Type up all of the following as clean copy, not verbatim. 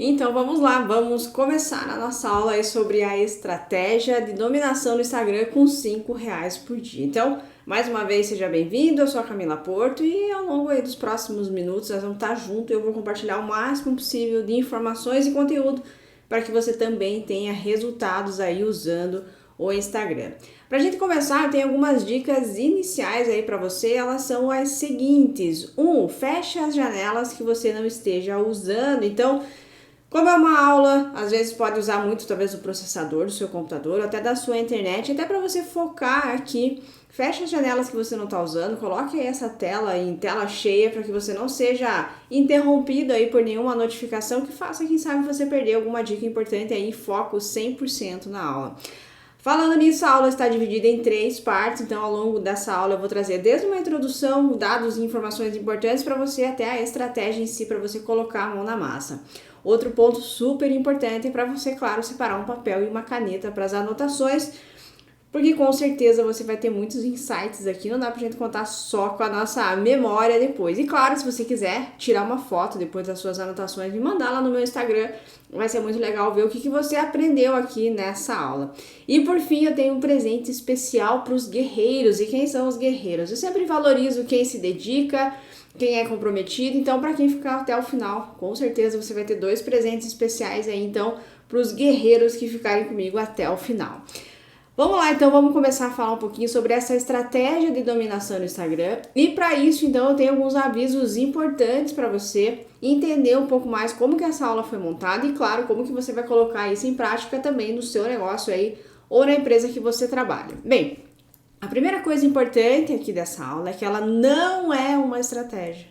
Então vamos lá, vamos começar a nossa aula aí sobre a estratégia de dominação no Instagram com R$ 5 por dia. Então, mais uma vez, seja bem-vindo, eu sou a Camila Porto e ao longo aí dos próximos minutos nós vamos estar juntos e eu vou compartilhar o máximo possível de informações e conteúdo para que você também tenha resultados aí usando o Instagram. Para a gente começar, eu tenho algumas dicas iniciais aí para você, elas são as seguintes. Feche as janelas que você não esteja usando, então... Como é uma aula, às vezes pode usar muito talvez o processador do seu computador ou até da sua internet, até para você focar aqui. Feche as janelas que você não está usando, coloque aí essa tela em tela cheia para que você não seja interrompido aí por nenhuma notificação que faça, quem sabe, você perder alguma dica importante aí, foco 100% na aula. Falando nisso, a aula está dividida em 3 partes, então ao longo dessa aula eu vou trazer desde uma introdução, dados e informações importantes para você até a estratégia em si para você colocar a mão na massa. Outro ponto super importante é para você, claro, separar um papel e uma caneta para as anotações, porque com certeza você vai ter muitos insights aqui, não dá pra gente contar só com a nossa memória depois. E claro, se você quiser tirar uma foto depois das suas anotações e mandar lá no meu Instagram, vai ser muito legal ver o que você aprendeu aqui nessa aula. E por fim, eu tenho um presente especial para os guerreiros. E quem são os guerreiros? Eu sempre valorizo quem se dedica, quem é comprometido, então para quem ficar até o final, com certeza você vai ter 2 presentes especiais aí, então, para os guerreiros que ficarem comigo até o final. Vamos lá, então, vamos começar a falar um pouquinho sobre essa estratégia de dominação no Instagram. E para isso, então, eu tenho alguns avisos importantes para você entender um pouco mais como que essa aula foi montada e, claro, como que você vai colocar isso em prática também no seu negócio aí ou na empresa que você trabalha. Bem, a primeira coisa importante aqui dessa aula é que ela não é uma estratégia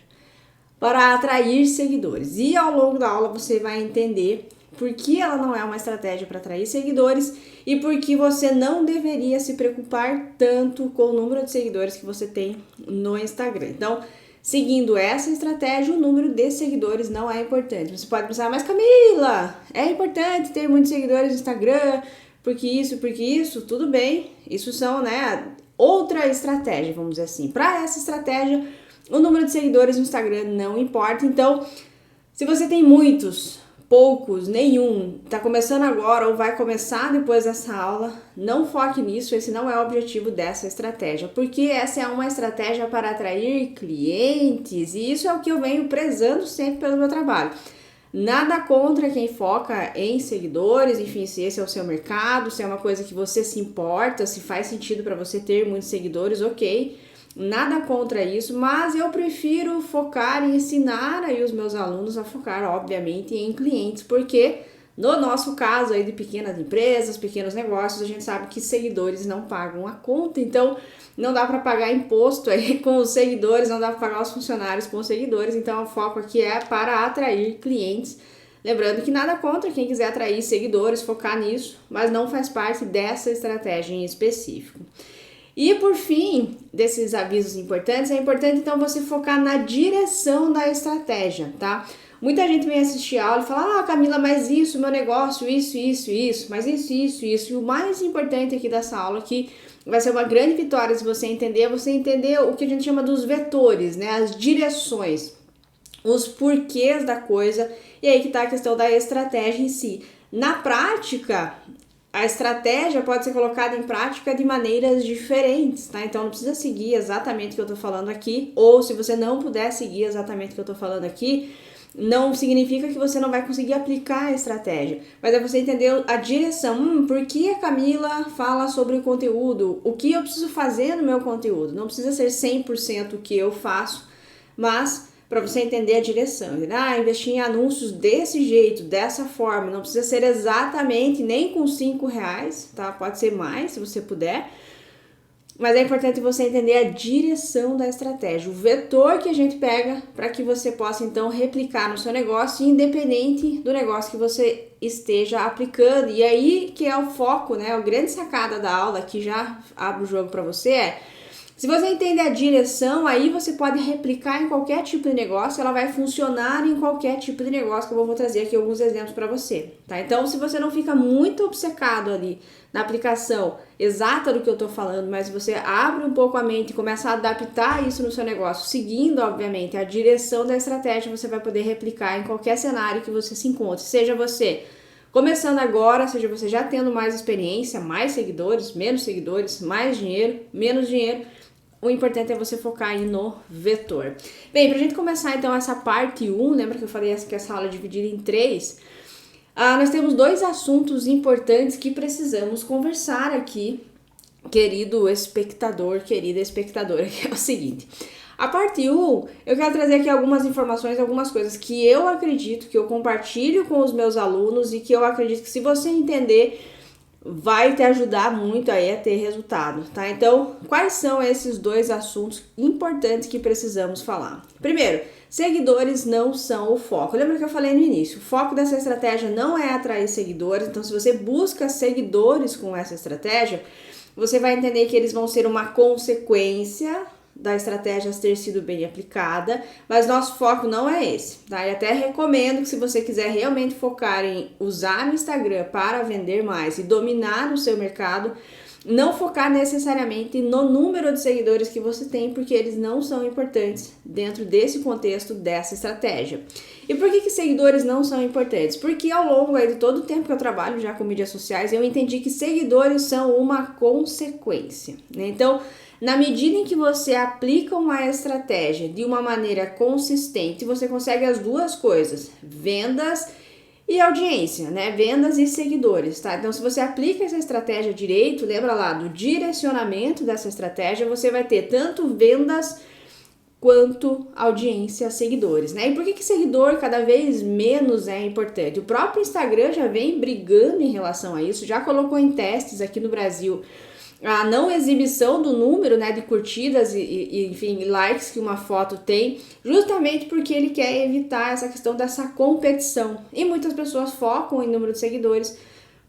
para atrair seguidores. E ao longo da aula você vai entender por que ela não é uma estratégia para atrair seguidores e por que você não deveria se preocupar tanto com o número de seguidores que você tem no Instagram. Então, seguindo essa estratégia, o número de seguidores não é importante. Você pode pensar, mas Camila, é importante ter muitos seguidores no Instagram, porque isso, tudo bem. Isso são, outra estratégia, vamos dizer assim. Para essa estratégia, o número de seguidores no Instagram não importa. Então, se você tem muitos, poucos, nenhum, tá começando agora ou vai começar depois dessa aula, não foque nisso, esse não é o objetivo dessa estratégia, porque essa é uma estratégia para atrair clientes e isso é o que eu venho prezando sempre pelo meu trabalho. Nada contra quem foca em seguidores, enfim, se esse é o seu mercado, se é uma coisa que você se importa, se faz sentido para você ter muitos seguidores, ok. Nada contra isso, mas eu prefiro focar e ensinar aí os meus alunos a focar, obviamente, em clientes, porque no nosso caso aí de pequenas empresas, pequenos negócios, a gente sabe que seguidores não pagam a conta, então não dá para pagar imposto aí com os seguidores, não dá para pagar os funcionários com os seguidores, então o foco aqui é para atrair clientes. Lembrando que nada contra quem quiser atrair seguidores, focar nisso, mas não faz parte dessa estratégia em específico. E por fim, desses avisos importantes, é importante então você focar na direção da estratégia, tá? Muita gente vem assistir a aula e fala, Camila, mas isso, meu negócio, isso, mas isso. E o mais importante aqui dessa aula, que vai ser uma grande vitória se você entender o que a gente chama dos vetores, né? As direções, os porquês da coisa, e aí que tá a questão da estratégia em si. Na prática, a estratégia pode ser colocada em prática de maneiras diferentes, tá? Então não precisa seguir exatamente o que eu tô falando aqui, ou se você não puder seguir exatamente o que eu tô falando aqui, não significa que você não vai conseguir aplicar a estratégia, mas é você entender a direção. Por que a Camila fala sobre o conteúdo? O que eu preciso fazer no meu conteúdo? Não precisa ser 100% o que eu faço, mas para você entender a direção. Investir em anúncios desse jeito, dessa forma, não precisa ser exatamente nem com R$ 5, tá? Pode ser mais, se você puder. Mas é importante você entender a direção da estratégia, o vetor que a gente pega para que você possa, então, replicar no seu negócio, independente do negócio que você esteja aplicando. E aí que é o foco, né? A grande sacada da aula, que já abre o jogo para você, Se você entende a direção, aí você pode replicar em qualquer tipo de negócio, ela vai funcionar em qualquer tipo de negócio, que eu vou trazer aqui alguns exemplos para você, tá? Então, se você não fica muito obcecado ali na aplicação exata do que eu tô falando, mas você abre um pouco a mente e começa a adaptar isso no seu negócio, seguindo, obviamente, a direção da estratégia, você vai poder replicar em qualquer cenário que você se encontre, seja você começando agora, seja você já tendo mais experiência, mais seguidores, mais dinheiro, menos dinheiro. O importante é você focar aí no vetor. Bem, pra gente começar então essa parte 1, lembra que eu falei que essa aula é dividida em 3? Nós temos 2 assuntos importantes que precisamos conversar aqui, querido espectador, querida espectadora, que é o seguinte. A parte 1, eu quero trazer aqui algumas informações, algumas coisas que eu acredito, que eu compartilho com os meus alunos e que eu acredito que se você entender, vai te ajudar muito aí a ter resultado, tá? Então, quais são esses 2 assuntos importantes que precisamos falar? Primeiro, seguidores não são o foco. Lembra que eu falei no início? O foco dessa estratégia não é atrair seguidores. Então, se você busca seguidores com essa estratégia, você vai entender que eles vão ser uma consequência da estratégia ter sido bem aplicada, mas nosso foco não é esse, tá? E até recomendo que se você quiser realmente focar em usar o Instagram para vender mais e dominar o seu mercado, não focar necessariamente no número de seguidores que você tem, porque eles não são importantes dentro desse contexto, dessa estratégia. E por que seguidores não são importantes? Porque ao longo aí de todo o tempo que eu trabalho já com mídias sociais, eu entendi que seguidores são uma consequência, né? Então, na medida em que você aplica uma estratégia de uma maneira consistente, você consegue as 2 coisas, vendas e audiência, né? Vendas e seguidores, tá? Então, se você aplica essa estratégia direito, lembra lá do direcionamento dessa estratégia, você vai ter tanto vendas quanto audiência, seguidores, né? E por que seguidor cada vez menos é importante? O próprio Instagram já vem brigando em relação a isso, já colocou em testes aqui no Brasil a não exibição do número, né, de curtidas enfim, likes que uma foto tem, justamente porque ele quer evitar essa questão dessa competição. E muitas pessoas focam em número de seguidores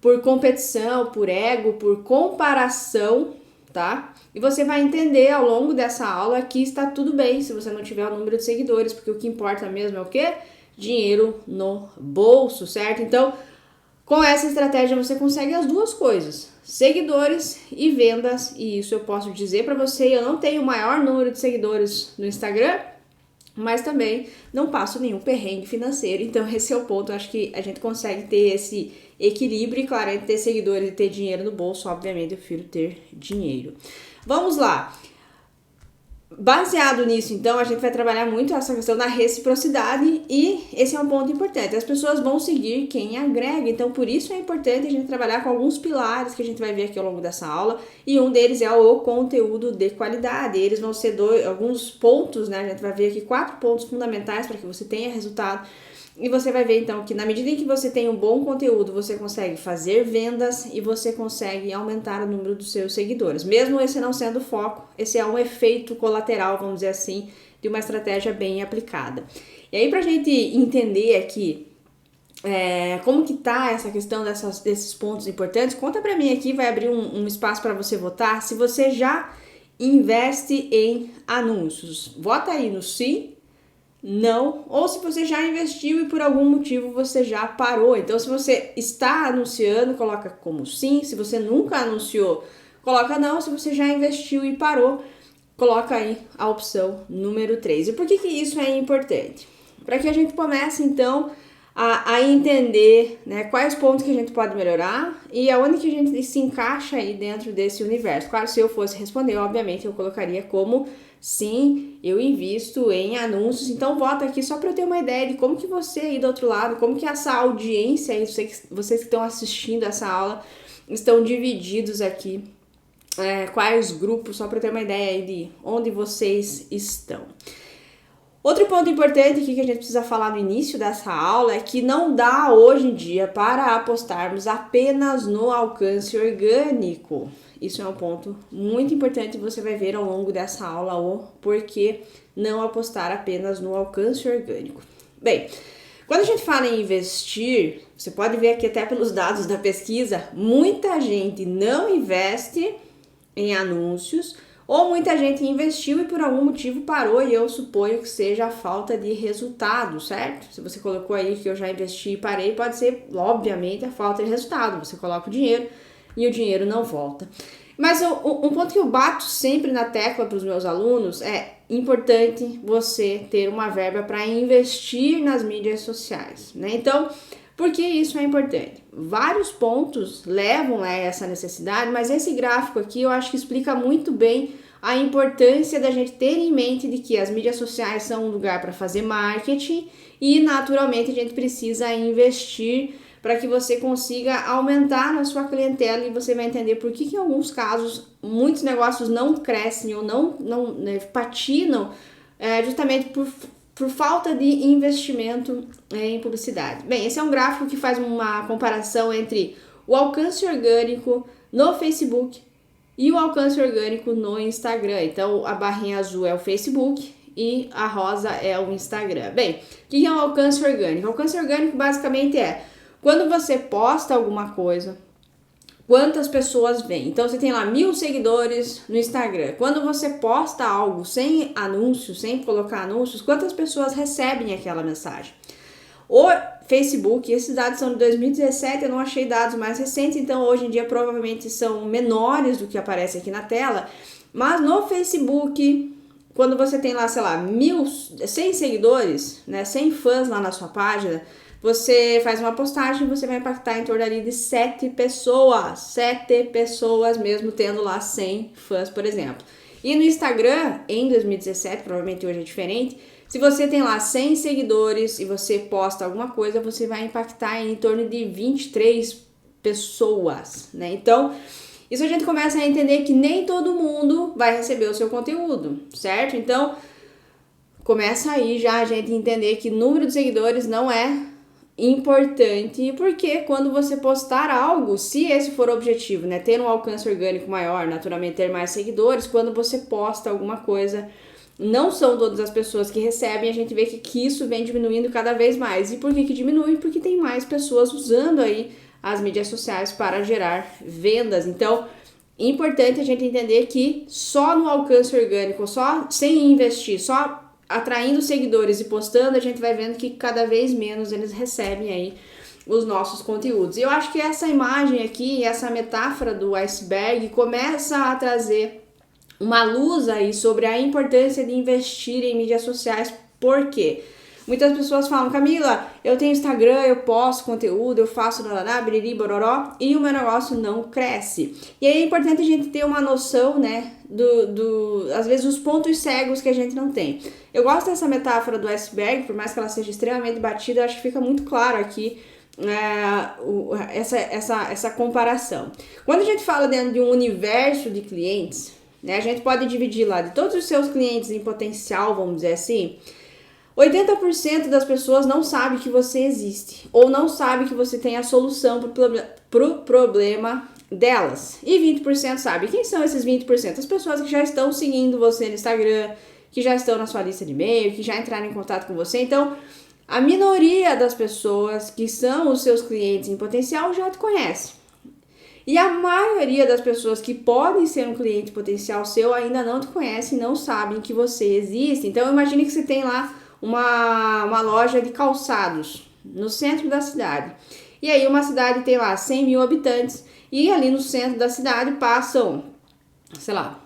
por competição, por ego, por comparação, tá? E você vai entender ao longo dessa aula que está tudo bem se você não tiver o número de seguidores, porque o que importa mesmo é o quê? Dinheiro no bolso, certo? Então, com essa estratégia você consegue as 2 coisas, seguidores e vendas, e isso eu posso dizer para você, eu não tenho o maior número de seguidores no Instagram, mas também não passo nenhum perrengue financeiro, então esse é o ponto, eu acho que a gente consegue ter esse equilíbrio, e claro, entre ter seguidores e ter dinheiro no bolso, obviamente eu prefiro ter dinheiro. Vamos lá! Baseado nisso, então, a gente vai trabalhar muito essa questão da reciprocidade e esse é um ponto importante. As pessoas vão seguir quem agrega, então por isso é importante a gente trabalhar com alguns pilares que a gente vai ver aqui ao longo dessa aula e um deles é o conteúdo de qualidade. Eles vão ser alguns pontos, né? A gente vai ver aqui 4 pontos fundamentais para que você tenha resultado. E você vai ver então que na medida em que você tem um bom conteúdo, você consegue fazer vendas e você consegue aumentar o número dos seus seguidores. Mesmo esse não sendo o foco, esse é um efeito colateral, vamos dizer assim, de uma estratégia bem aplicada. E aí pra gente entender aqui como que tá essa questão desses pontos importantes, conta pra mim aqui, vai abrir um espaço para você votar, se você já investe em anúncios. Vota aí no sim, não, ou se você já investiu e por algum motivo você já parou. Então, se você está anunciando, coloca como sim. Se você nunca anunciou, coloca não. Se você já investiu e parou, coloca aí a opção número 3. E por que isso é importante? Para que a gente comece, então, a entender, né, quais pontos que a gente pode melhorar e aonde que a gente se encaixa aí dentro desse universo. Claro, se eu fosse responder, obviamente, eu colocaria como sim, eu invisto em anúncios. Então, vota aqui só para eu ter uma ideia de como que você aí do outro lado, como que essa audiência aí, vocês que estão assistindo essa aula, estão divididos aqui, quais grupos, só para eu ter uma ideia aí de onde vocês estão. Outro ponto importante aqui que a gente precisa falar no início dessa aula é que não dá hoje em dia para apostarmos apenas no alcance orgânico. Isso é um ponto muito importante, você vai ver ao longo dessa aula o porquê não apostar apenas no alcance orgânico. Bem, quando a gente fala em investir, você pode ver aqui até pelos dados da pesquisa, muita gente não investe em anúncios ou muita gente investiu e por algum motivo parou, e eu suponho que seja a falta de resultado, certo? Se você colocou aí que eu já investi e parei, pode ser, obviamente, a falta de resultado. Você coloca o dinheiro e o dinheiro não volta. Mas um ponto que eu bato sempre na tecla para os meus alunos é importante você ter uma verba para investir nas mídias sociais, né? Então, por que isso é importante? Vários pontos levam a essa necessidade, mas esse gráfico aqui eu acho que explica muito bem a importância da gente ter em mente de que as mídias sociais são um lugar para fazer marketing e, naturalmente, a gente precisa investir para que você consiga aumentar a sua clientela, e você vai entender por que em alguns casos muitos negócios não crescem ou não patinam justamente por falta de investimento em publicidade. Bem, esse é um gráfico que faz uma comparação entre o alcance orgânico no Facebook e o alcance orgânico no Instagram. Então, a barrinha azul é o Facebook e a rosa é o Instagram. Bem, o que é o alcance orgânico? O alcance orgânico basicamente é quando você posta alguma coisa, quantas pessoas veem. Então, você tem lá 1.000 seguidores no Instagram. Quando você posta algo sem anúncios, sem colocar anúncios, quantas pessoas recebem aquela mensagem? O Facebook, esses dados são de 2017, eu não achei dados mais recentes, então hoje em dia provavelmente são menores do que aparece aqui na tela. Mas no Facebook, quando você tem lá, sei lá, 100 seguidores, né, 100 fãs lá na sua página, você faz uma postagem e você vai impactar em torno ali de 7 pessoas. 7 pessoas mesmo tendo lá 100 fãs, por exemplo. E no Instagram, em 2017, provavelmente hoje é diferente, se você tem lá 100 seguidores e você posta alguma coisa, você vai impactar em torno de 23 pessoas, né? Então, isso a gente começa a entender que nem todo mundo vai receber o seu conteúdo, certo? Então, começa aí já a gente entender que número de seguidores não é importante, porque quando você postar algo, se esse for o objetivo, né, ter um alcance orgânico maior, naturalmente ter mais seguidores, quando você posta alguma coisa, não são todas as pessoas que recebem, a gente vê que isso vem diminuindo cada vez mais. E por que diminui? Porque tem mais pessoas usando aí as mídias sociais para gerar vendas. Então, importante a gente entender que só no alcance orgânico, só sem investir, só atraindo seguidores e postando, a gente vai vendo que cada vez menos eles recebem aí os nossos conteúdos. E eu acho que essa imagem aqui, essa metáfora do iceberg começa a trazer uma luz aí sobre a importância de investir em mídias sociais. Por quê? Muitas pessoas falam, Camila, eu tenho Instagram, eu posto conteúdo, eu faço biriri, bororó, e o meu negócio não cresce. E aí é importante a gente ter uma noção, né, às vezes, os pontos cegos que a gente não tem. Eu gosto dessa metáfora do iceberg, por mais que ela seja extremamente batida, eu acho que fica muito claro aqui essa comparação. Quando a gente fala dentro de um universo de clientes, né, a gente pode dividir lá de todos os seus clientes em potencial, vamos dizer assim, 80% das pessoas não sabe que você existe, ou não sabe que você tem a solução pro problema delas. E 20% sabe. Quem são esses 20%? As pessoas que já estão seguindo você no Instagram, que já estão na sua lista de e-mail, que já entraram em contato com você. Então, a minoria das pessoas que são os seus clientes em potencial já te conhece. E a maioria das pessoas que podem ser um cliente potencial seu ainda não te conhecem, não sabem que você existe. Então, imagine que você tem lá uma loja de calçados no centro da cidade. E aí uma cidade tem lá 100 mil habitantes e ali no centro da cidade passam, sei lá,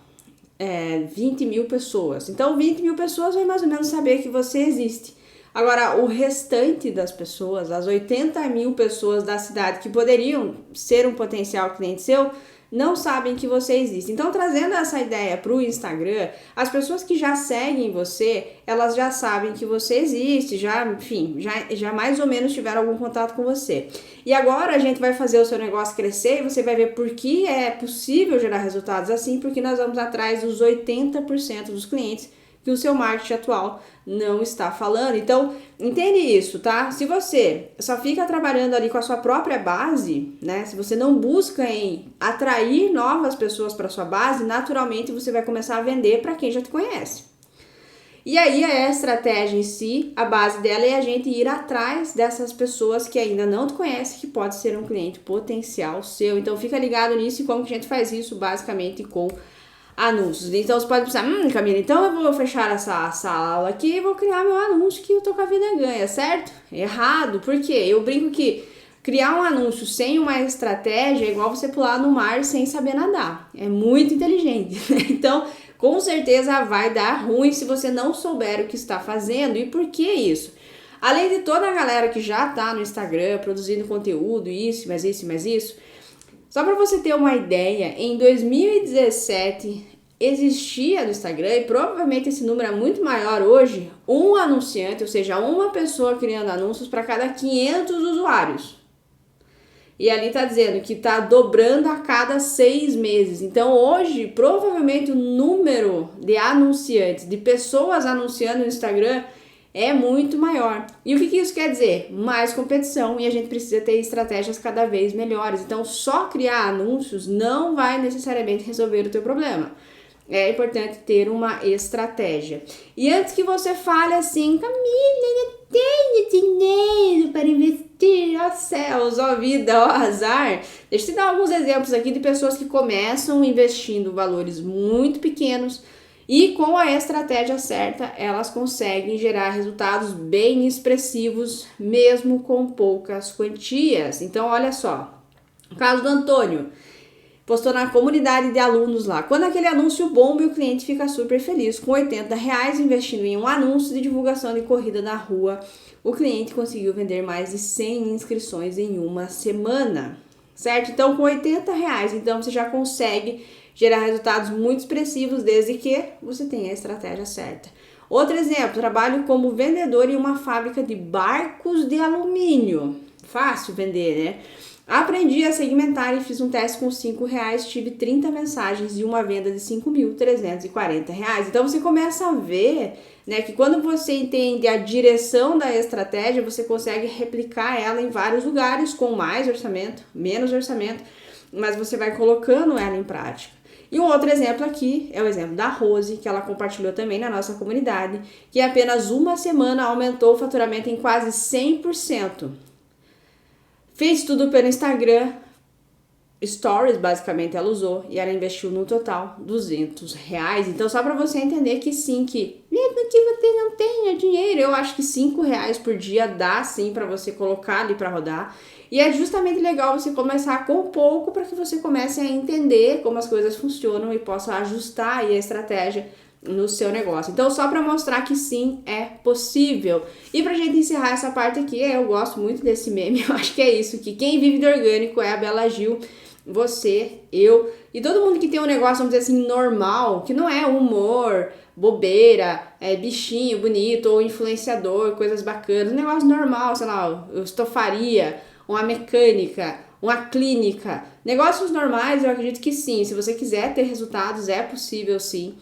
20 mil pessoas. Então 20 mil pessoas vai mais ou menos saber que você existe. Agora, o restante das pessoas, as 80 mil pessoas da cidade que poderiam ser um potencial cliente seu, não sabem que você existe. Então, trazendo essa ideia para o Instagram, as pessoas que já seguem você, elas já sabem que você existe, já mais ou menos tiveram algum contato com você. E agora a gente vai fazer o seu negócio crescer e você vai ver por que é possível gerar resultados assim, porque nós vamos atrás dos 80% dos clientes que o seu marketing atual não está falando. Então, entende isso, tá? Se você só fica trabalhando ali com a sua própria base, né? Se você não busca em atrair novas pessoas para sua base, naturalmente você vai começar a vender para quem já te conhece. E aí a estratégia em si, a base dela é a gente ir atrás dessas pessoas que ainda não te conhecem, que pode ser um cliente potencial seu. Então, fica ligado nisso e como que a gente faz isso basicamente com anúncios. Então você pode pensar, Camila, então eu vou fechar essa aula aqui e vou criar meu anúncio que eu tô com a vida ganha, certo? Errado, por quê? Eu brinco que criar um anúncio sem uma estratégia é igual você pular no mar sem saber nadar. É muito inteligente. Então, com certeza vai dar ruim se você não souber o que está fazendo. E por que isso? Além de toda a galera que já tá no Instagram produzindo conteúdo, isso, mais isso, mais isso, só para você ter uma ideia, em 2017 existia no Instagram, e provavelmente esse número é muito maior hoje, um anunciante, ou seja, uma pessoa criando anúncios para cada 500 usuários. E ali tá dizendo que tá dobrando a cada 6 meses. Então hoje, provavelmente o número de anunciantes, de pessoas anunciando no Instagram é muito maior. E o que isso quer dizer? Mais competição, e a gente precisa ter estratégias cada vez melhores. Então só criar anúncios não vai necessariamente resolver o teu problema. É importante ter uma estratégia. E antes que você fale assim, Camila, eu não tenho dinheiro para investir, ó céus, ó vida, ó azar. Deixa eu te dar alguns exemplos aqui de pessoas que começam investindo valores muito pequenos e com a estratégia certa elas conseguem gerar resultados bem expressivos, mesmo com poucas quantias. Então olha só, o caso do Antônio. Postou na comunidade de alunos lá. Quando aquele anúncio bomba, o cliente fica super feliz. Com R$80 investindo em um anúncio de divulgação de corrida na rua, o cliente conseguiu vender mais de 100 inscrições em uma semana. Certo? Então, com R$80, então você já consegue gerar resultados muito expressivos, desde que você tenha a estratégia certa. Outro exemplo, trabalho como vendedor em uma fábrica de barcos de alumínio. Fácil vender, né? Aprendi a segmentar e fiz um teste com R$5, tive 30 mensagens e uma venda de R$5.340. Então você começa a ver, né, que quando você entende a direção da estratégia, você consegue replicar ela em vários lugares com mais orçamento, menos orçamento, mas você vai colocando ela em prática. E um outro exemplo aqui é o exemplo da Rose, que ela compartilhou também na nossa comunidade, que em apenas uma semana aumentou o faturamento em quase 100%. Fez tudo pelo Instagram, Stories basicamente ela usou, e ela investiu no total R$200. Então só para você entender que sim, que mesmo que você não tenha dinheiro, eu acho que R$5 por dia dá sim para você colocar ali para rodar. E é justamente legal você começar com pouco para que você comece a entender como as coisas funcionam e possa ajustar aí a estratégia no seu negócio. Então, só para mostrar que sim, é possível. E pra gente encerrar essa parte aqui, eu gosto muito desse meme, eu acho que é isso, que quem vive de orgânico é a Bela Gil, você, eu e todo mundo que tem um negócio, vamos dizer assim, normal, que não é humor, bobeira, bichinho bonito ou influenciador, coisas bacanas, um negócio normal, sei lá, estofaria, uma mecânica, uma clínica, negócios normais, eu acredito que sim, se você quiser ter resultados, é possível sim.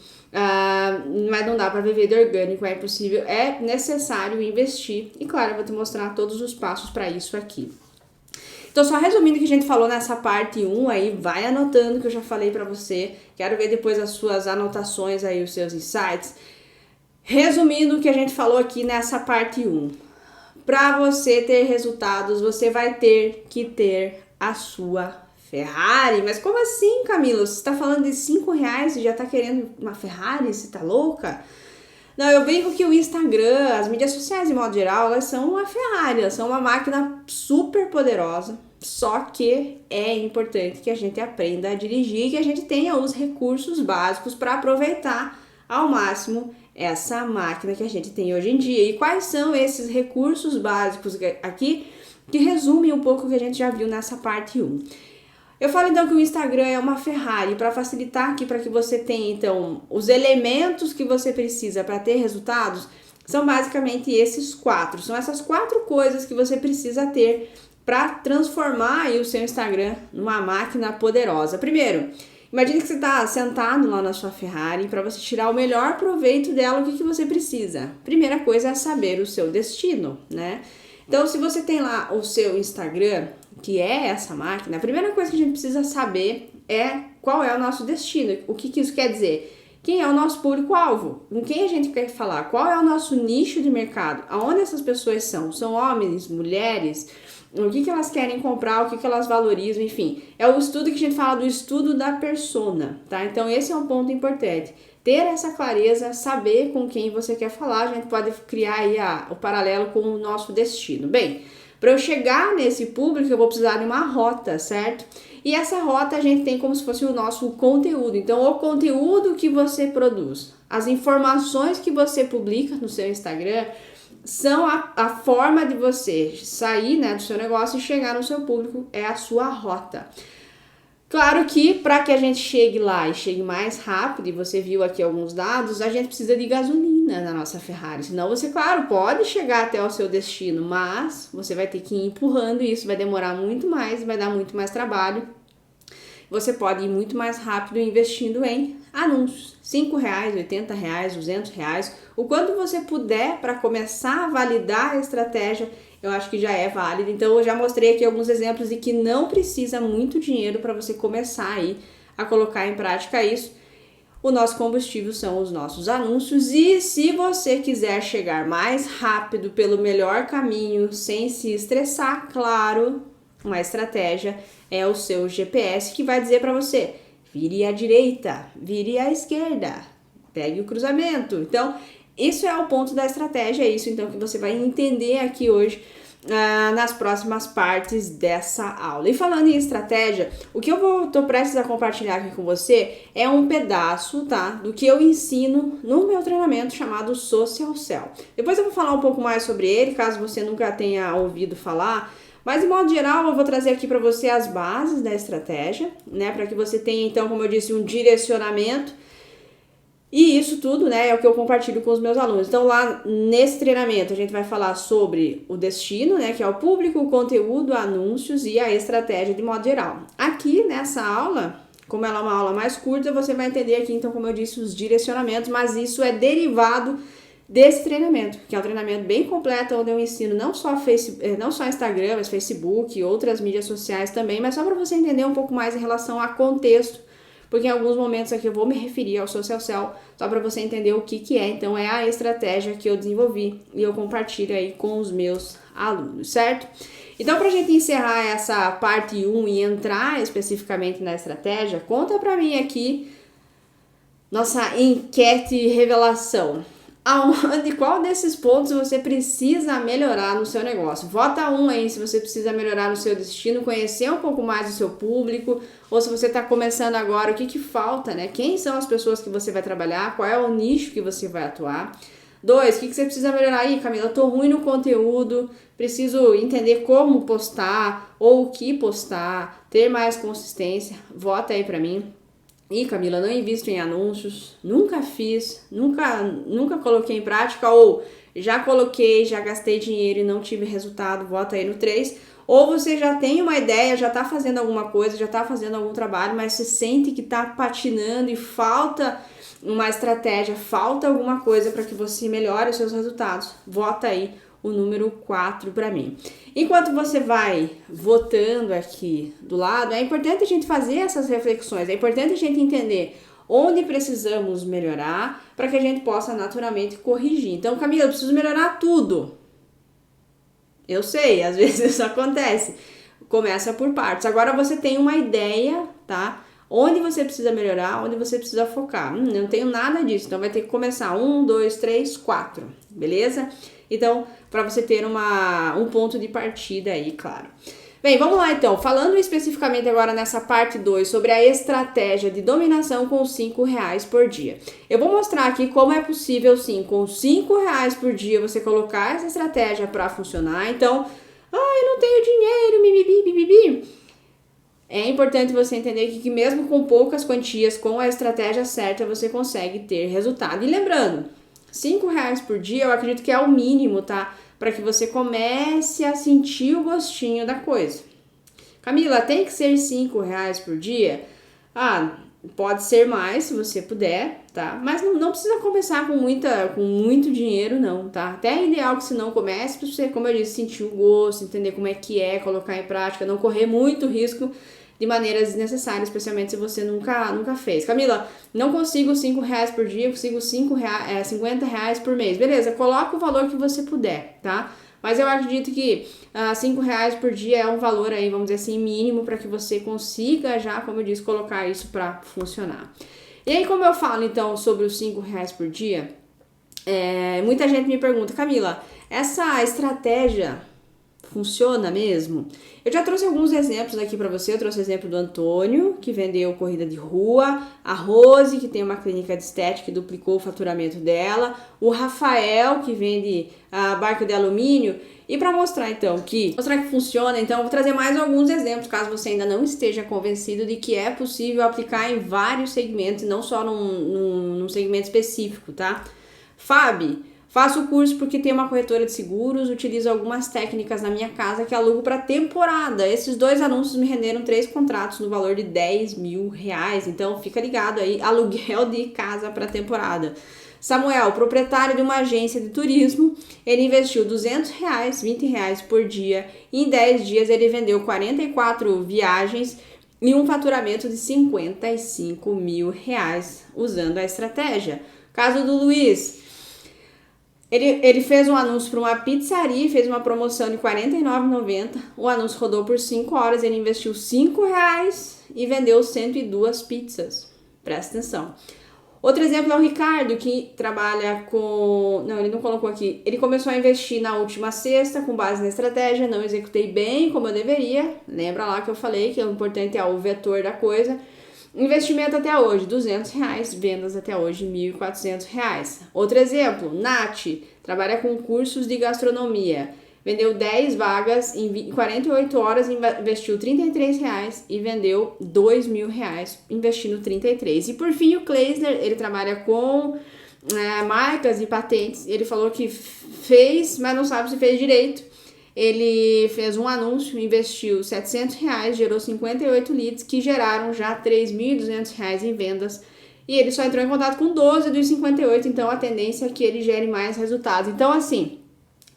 Mas não dá para viver de orgânico, é impossível, é necessário investir. E claro, eu vou te mostrar todos os passos para isso aqui. Então, só resumindo o que a gente falou nessa parte 1 aí, vai anotando o que eu já falei para você. Quero ver depois as suas anotações aí, os seus insights. Resumindo o que a gente falou aqui nessa parte 1. Para você ter resultados, você vai ter que ter a sua Ferrari. Mas como assim, Camila? Você está falando de R$5 e já está querendo uma Ferrari? Você tá louca? Não, eu brinco que o Instagram, as mídias sociais de modo geral, elas são uma Ferrari, elas são uma máquina super poderosa, só que é importante que a gente aprenda a dirigir e que a gente tenha os recursos básicos para aproveitar ao máximo essa máquina que a gente tem hoje em dia. E quais são esses recursos básicos aqui que resumem um pouco o que a gente já viu nessa parte 1. Eu falo então que o Instagram é uma Ferrari para facilitar aqui, para que você tenha então os elementos que você precisa para ter resultados, são basicamente esses 4. São essas 4 coisas que você precisa ter para transformar aí o seu Instagram numa máquina poderosa. Primeiro, imagine que você está sentado lá na sua Ferrari, para você tirar o melhor proveito dela, o que você precisa? Primeira coisa é saber o seu destino, né? Então, se você tem lá o seu Instagram, que é essa máquina, a primeira coisa que a gente precisa saber é qual é o nosso destino. O que isso quer dizer? Quem é o nosso público-alvo? Com quem a gente quer falar? Qual é o nosso nicho de mercado? Aonde essas pessoas são? São homens, mulheres? o que elas querem comprar, o que elas valorizam, enfim. É o estudo que a gente fala do estudo da persona, tá? Então esse é um ponto importante. Ter essa clareza, saber com quem você quer falar, a gente pode criar aí o paralelo com o nosso destino. Bem, para eu chegar nesse público, eu vou precisar de uma rota, certo? E essa rota a gente tem como se fosse o nosso conteúdo. Então, o conteúdo que você produz, as informações que você publica no seu Instagram, são a forma de você sair, né, do seu negócio e chegar no seu público, é a sua rota. Claro que para que a gente chegue lá e chegue mais rápido, e você viu aqui alguns dados, a gente precisa de gasolina na nossa Ferrari. Senão você, claro, pode chegar até o seu destino, mas você vai ter que ir empurrando isso, vai demorar muito mais, vai dar muito mais trabalho. Você pode ir muito mais rápido investindo em anúncios. R$5, R$80, R$200, o quanto você puder para começar a validar a estratégia, eu acho que já é válido. Então eu já mostrei aqui alguns exemplos de que não precisa muito dinheiro para você começar aí a colocar em prática isso. O nosso combustível são os nossos anúncios, e se você quiser chegar mais rápido pelo melhor caminho, sem se estressar, claro, uma estratégia é o seu GPS, que vai dizer para você: vire à direita, vire à esquerda, pegue o cruzamento. Então, isso é o ponto da estratégia, é isso então que você vai entender aqui hoje nas próximas partes dessa aula. E falando em estratégia, o que eu tô prestes a compartilhar aqui com você é um pedaço, tá, do que eu ensino no meu treinamento chamado Social Sell. Depois eu vou falar um pouco mais sobre ele, caso você nunca tenha ouvido falar. Mas, de modo geral, eu vou trazer aqui para você as bases da estratégia, né? Para que você tenha, então, como eu disse, um direcionamento. E isso tudo, né, é o que eu compartilho com os meus alunos. Então, lá nesse treinamento, a gente vai falar sobre o destino, né, que é o público, o conteúdo, anúncios e a estratégia de modo geral. Aqui, nessa aula, como ela é uma aula mais curta, você vai entender aqui, então, como eu disse, os direcionamentos, mas isso é derivado desse treinamento, que é um treinamento bem completo, onde eu ensino não só Instagram, mas Facebook e outras mídias sociais também, mas só para você entender um pouco mais em relação a contexto, porque em alguns momentos aqui eu vou me referir ao Social Sell, só para você entender o que é. Então é a estratégia que eu desenvolvi e eu compartilho aí com os meus alunos, certo? Então, para a gente encerrar essa parte 1 e entrar especificamente na estratégia, conta para mim aqui nossa enquete revelação. Qual desses pontos você precisa melhorar no seu negócio? Vota um aí se você precisa melhorar no seu destino, conhecer um pouco mais do seu público, ou se você está começando agora, o que falta, né? Quem são as pessoas que você vai trabalhar, qual é o nicho que você vai atuar. 2, o que você precisa melhorar aí, Camila? Eu tô ruim no conteúdo, preciso entender como postar, ou o que postar, ter mais consistência. Vota aí pra mim. Ih, Camila, não invisto em anúncios, nunca fiz, nunca coloquei em prática, ou já coloquei, já gastei dinheiro e não tive resultado, vota aí no 3. Ou você já tem uma ideia, já tá fazendo alguma coisa, já tá fazendo algum trabalho, mas você sente que tá patinando e falta uma estratégia, falta alguma coisa para que você melhore os seus resultados, vota aí o número 4 para mim. Enquanto você vai votando aqui do lado, é importante a gente fazer essas reflexões, é importante a gente entender onde precisamos melhorar para que a gente possa naturalmente corrigir. Então, Camila, eu preciso melhorar tudo. Eu sei, às vezes isso acontece. Começa por partes. Agora você tem uma ideia, tá? Onde você precisa melhorar, onde você precisa focar. Não tenho nada disso, então vai ter que começar 1, 2, 3, 4, beleza? Então, para você ter um ponto de partida aí, claro. Bem, vamos lá então. Falando especificamente agora nessa parte 2 sobre a estratégia de dominação com R$5 por dia. Eu vou mostrar aqui como é possível, sim, com R$5 por dia você colocar essa estratégia para funcionar. Então, eu não tenho dinheiro, bibibi. É importante você entender que mesmo com poucas quantias, com a estratégia certa, você consegue ter resultado. E lembrando, R$5 por dia eu acredito que é o mínimo, tá? Para que você comece a sentir o gostinho da coisa. Camila, tem que ser R$5 por dia? Pode ser mais se você puder, tá? Mas não precisa começar com muito dinheiro, não, tá? Até é ideal que você não comece para você, como eu disse, sentir o gosto, entender como é que é, colocar em prática, não correr muito risco de maneiras desnecessárias, especialmente se você nunca fez. Camila, não consigo R$5 por dia, consigo R$50 por mês. Beleza, coloca o valor que você puder, tá? Mas eu acredito que R$5 por dia é um valor aí, vamos dizer assim, mínimo para que você consiga já, como eu disse, colocar isso para funcionar. E aí, como eu falo então sobre os R$5 por dia, muita gente me pergunta, Camila, essa estratégia funciona mesmo? Eu já trouxe alguns exemplos aqui para você. Eu trouxe o exemplo do Antônio, que vendeu corrida de rua, a Rose, que tem uma clínica de estética e duplicou o faturamento dela, o Rafael, que vende barco de alumínio. E para mostrar então que funciona, então eu vou trazer mais alguns exemplos, caso você ainda não esteja convencido de que é possível aplicar em vários segmentos, não só num segmento específico, tá? Fábio, faço o curso porque tem uma corretora de seguros, utilizo algumas técnicas na minha casa que alugo para temporada. Esses 2 anúncios me renderam 3 contratos no valor de R$10.000. Então fica ligado aí, aluguel de casa para temporada. Samuel, proprietário de uma agência de turismo, ele investiu R$200, R$20 por dia. E em 10 dias ele vendeu 44 viagens e um faturamento de R$55.000 usando a estratégia. Caso do Luiz, ele fez um anúncio para uma pizzaria, fez uma promoção de R$49,90. O anúncio rodou por 5 horas, ele investiu R$5 e vendeu 102 pizzas. Presta atenção. Outro exemplo é o Ricardo, que trabalha com... Não, ele não colocou aqui. Ele começou a investir na última sexta, com base na estratégia. Não executei bem como eu deveria. Lembra lá que eu falei que o importante é o vetor da coisa. Investimento até hoje, R$200. Vendas até hoje, R$1.400. Outro exemplo, Nath, trabalha com cursos de gastronomia. Vendeu 10 vagas em 48 horas, investiu R$33 e vendeu R$2.000 investindo R$33. E por fim, o Kleisner, ele trabalha com marcas e patentes. Ele falou que fez, mas não sabe se fez direito. Ele fez um anúncio, investiu R$700, gerou 58 leads, que geraram já R$3.200 em vendas. E ele só entrou em contato com 12 dos 58, então a tendência é que ele gere mais resultados. Então, assim,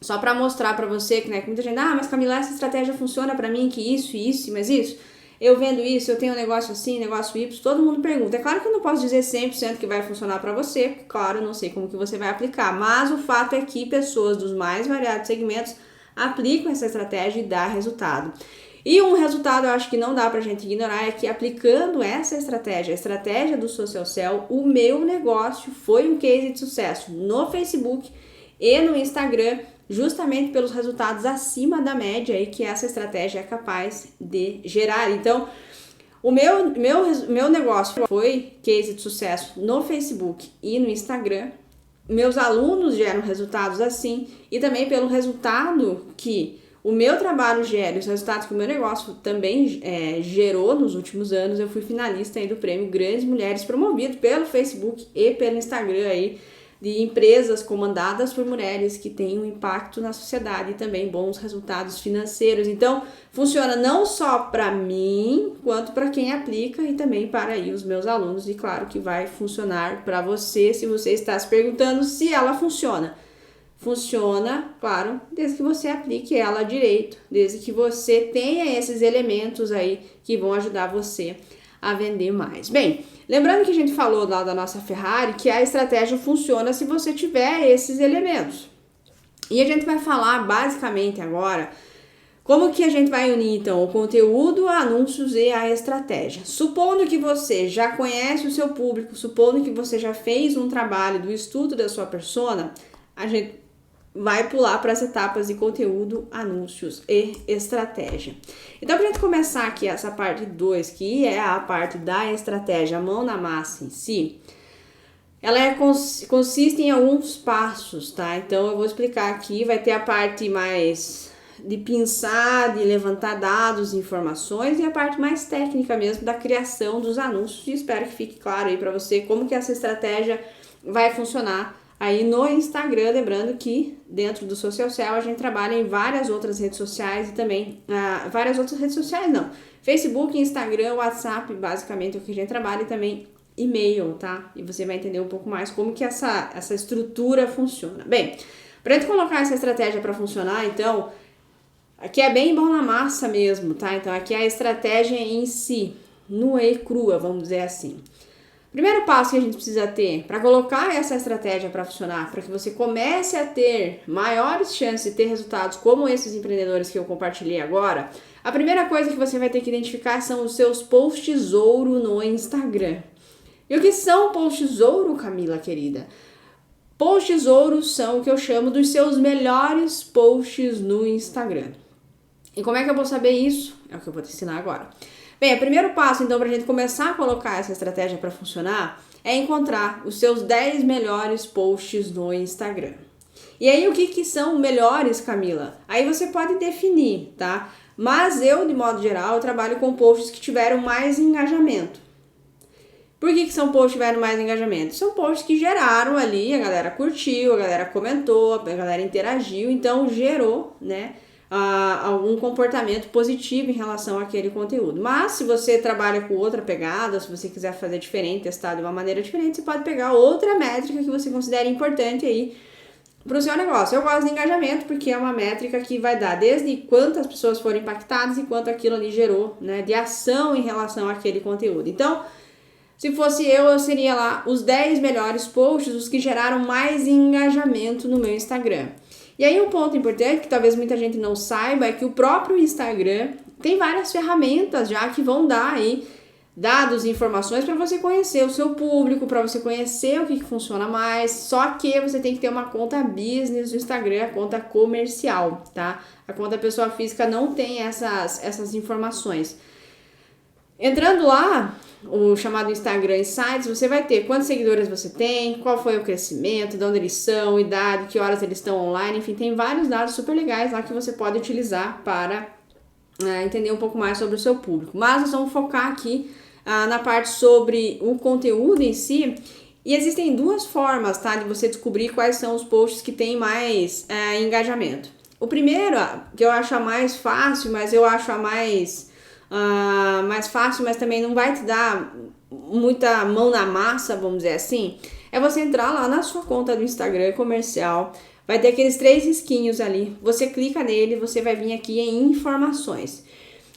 só para mostrar para você que, que muita gente, mas Camila, essa estratégia funciona para mim, que isso, mas isso, eu vendo isso, eu tenho um negócio assim, negócio Y, todo mundo pergunta. É claro que eu não posso dizer 100% que vai funcionar para você, porque, claro, eu não sei como que você vai aplicar, mas o fato é que pessoas dos mais variados segmentos aplicam essa estratégia e dá resultado. E um resultado eu acho que não dá pra gente ignorar é que aplicando essa estratégia, a estratégia do Social Sell, o meu negócio foi um case de sucesso no Facebook e no Instagram, justamente pelos resultados acima da média aí que essa estratégia é capaz de gerar. Então, o meu negócio foi case de sucesso no Facebook e no Instagram. Meus alunos geram resultados assim e também pelo resultado que o meu trabalho gera, os resultados que o meu negócio também gerou nos últimos anos. Eu fui finalista aí do prêmio Grandes Mulheres, promovido pelo Facebook e pelo Instagram aí, de empresas comandadas por mulheres que têm um impacto na sociedade e também bons resultados financeiros. Então, funciona não só para mim, quanto para quem aplica e também para aí os meus alunos. E claro que vai funcionar para você, se você está se perguntando se ela funciona. Funciona, claro, desde que você aplique ela direito, desde que você tenha esses elementos aí que vão ajudar você a vender mais. Bem, lembrando que a gente falou lá da nossa Ferrari que a estratégia funciona se você tiver esses elementos. E a gente vai falar basicamente agora como que a gente vai unir então o conteúdo, anúncios e a estratégia. Supondo que você já conhece o seu público, supondo que você já fez um trabalho do estudo da sua persona, a gente vai pular para as etapas de conteúdo, anúncios e estratégia. Então, para a gente começar aqui essa parte 2, que é a parte da estratégia, a mão na massa em si, ela consiste em alguns passos, tá? Então, eu vou explicar aqui, vai ter a parte mais de pensar, de levantar dados, informações, e a parte mais técnica mesmo da criação dos anúncios, e espero que fique claro aí para você como que essa estratégia vai funcionar aí no Instagram. Lembrando que dentro do Social Sell a gente trabalha em várias outras redes sociais e também, Facebook, Instagram, WhatsApp, basicamente é o que a gente trabalha, e também e-mail, tá? E você vai entender um pouco mais como que essa estrutura funciona. Bem, para gente colocar essa estratégia para funcionar, então, aqui é bem bom na massa mesmo, tá? Então aqui é a estratégia em si, nua e crua, vamos dizer assim. Primeiro passo que a gente precisa ter para colocar essa estratégia para funcionar, para que você comece a ter maiores chances de ter resultados como esses empreendedores que eu compartilhei agora, a primeira coisa que você vai ter que identificar são os seus posts ouro no Instagram. E o que são posts ouro, Camila querida? Posts ouro são o que eu chamo dos seus melhores posts no Instagram. E como é que eu vou saber isso? É o que eu vou te ensinar agora. Bem, o primeiro passo, então, para a gente começar a colocar essa estratégia para funcionar é encontrar os seus 10 melhores posts no Instagram. E aí, o que são melhores, Camila? Aí você pode definir, tá? Mas eu, de modo geral, eu trabalho com posts que tiveram mais engajamento. Por que são posts que tiveram mais engajamento? São posts que geraram ali, a galera curtiu, a galera comentou, a galera interagiu, então gerou, né, algum comportamento positivo em relação àquele conteúdo. Mas se você trabalha com outra pegada, se você quiser fazer diferente, testar de uma maneira diferente, você pode pegar outra métrica que você considere importante aí para o seu negócio. Eu gosto de engajamento porque é uma métrica que vai dar desde quantas pessoas foram impactadas e quanto aquilo ali gerou, né, de ação em relação àquele conteúdo. Então, se fosse eu seria lá os 10 melhores posts, os que geraram mais engajamento no meu Instagram. E aí um ponto importante, que talvez muita gente não saiba, é que o próprio Instagram tem várias ferramentas já que vão dar aí dados e informações para você conhecer o seu público, para você conhecer o que funciona mais, só que você tem que ter uma conta business do Instagram, a conta comercial, tá? A conta pessoa física não tem essas informações. Entrando lá, o chamado Instagram Insights, você vai ter quantos seguidores você tem, qual foi o crescimento, de onde eles são, idade, que horas eles estão online, enfim, tem vários dados super legais lá que você pode utilizar para entender um pouco mais sobre o seu público. Mas nós vamos focar aqui na parte sobre o conteúdo em si, e existem duas formas, tá, de você descobrir quais são os posts que têm mais engajamento. O primeiro, que eu acho a mais fácil, mas eu acho a mais fácil, mas também não vai te dar muita mão na massa, vamos dizer assim, é você entrar lá na sua conta do Instagram comercial, vai ter aqueles 3 risquinhos ali, você clica nele, você vai vir aqui em informações.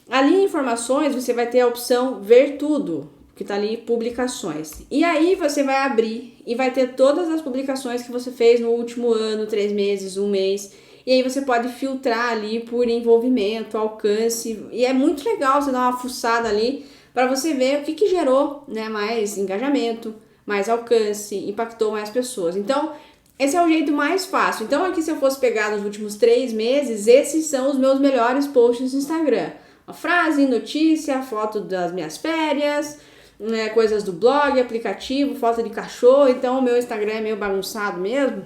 Ali em informações você vai ter a opção ver tudo, que tá ali publicações, e aí você vai abrir e vai ter todas as publicações que você fez no último ano, 3 meses, 1 mês. E aí você pode filtrar ali por envolvimento, alcance, e é muito legal você dar uma fuçada ali para você ver o que gerou, né, mais engajamento, mais alcance, impactou mais pessoas. Então, esse é o jeito mais fácil. Então, aqui se eu fosse pegar nos últimos 3 meses, esses são os meus melhores posts no Instagram. Uma frase, notícia, foto das minhas férias, né, coisas do blog, aplicativo, foto de cachorro. Então, o meu Instagram é meio bagunçado mesmo.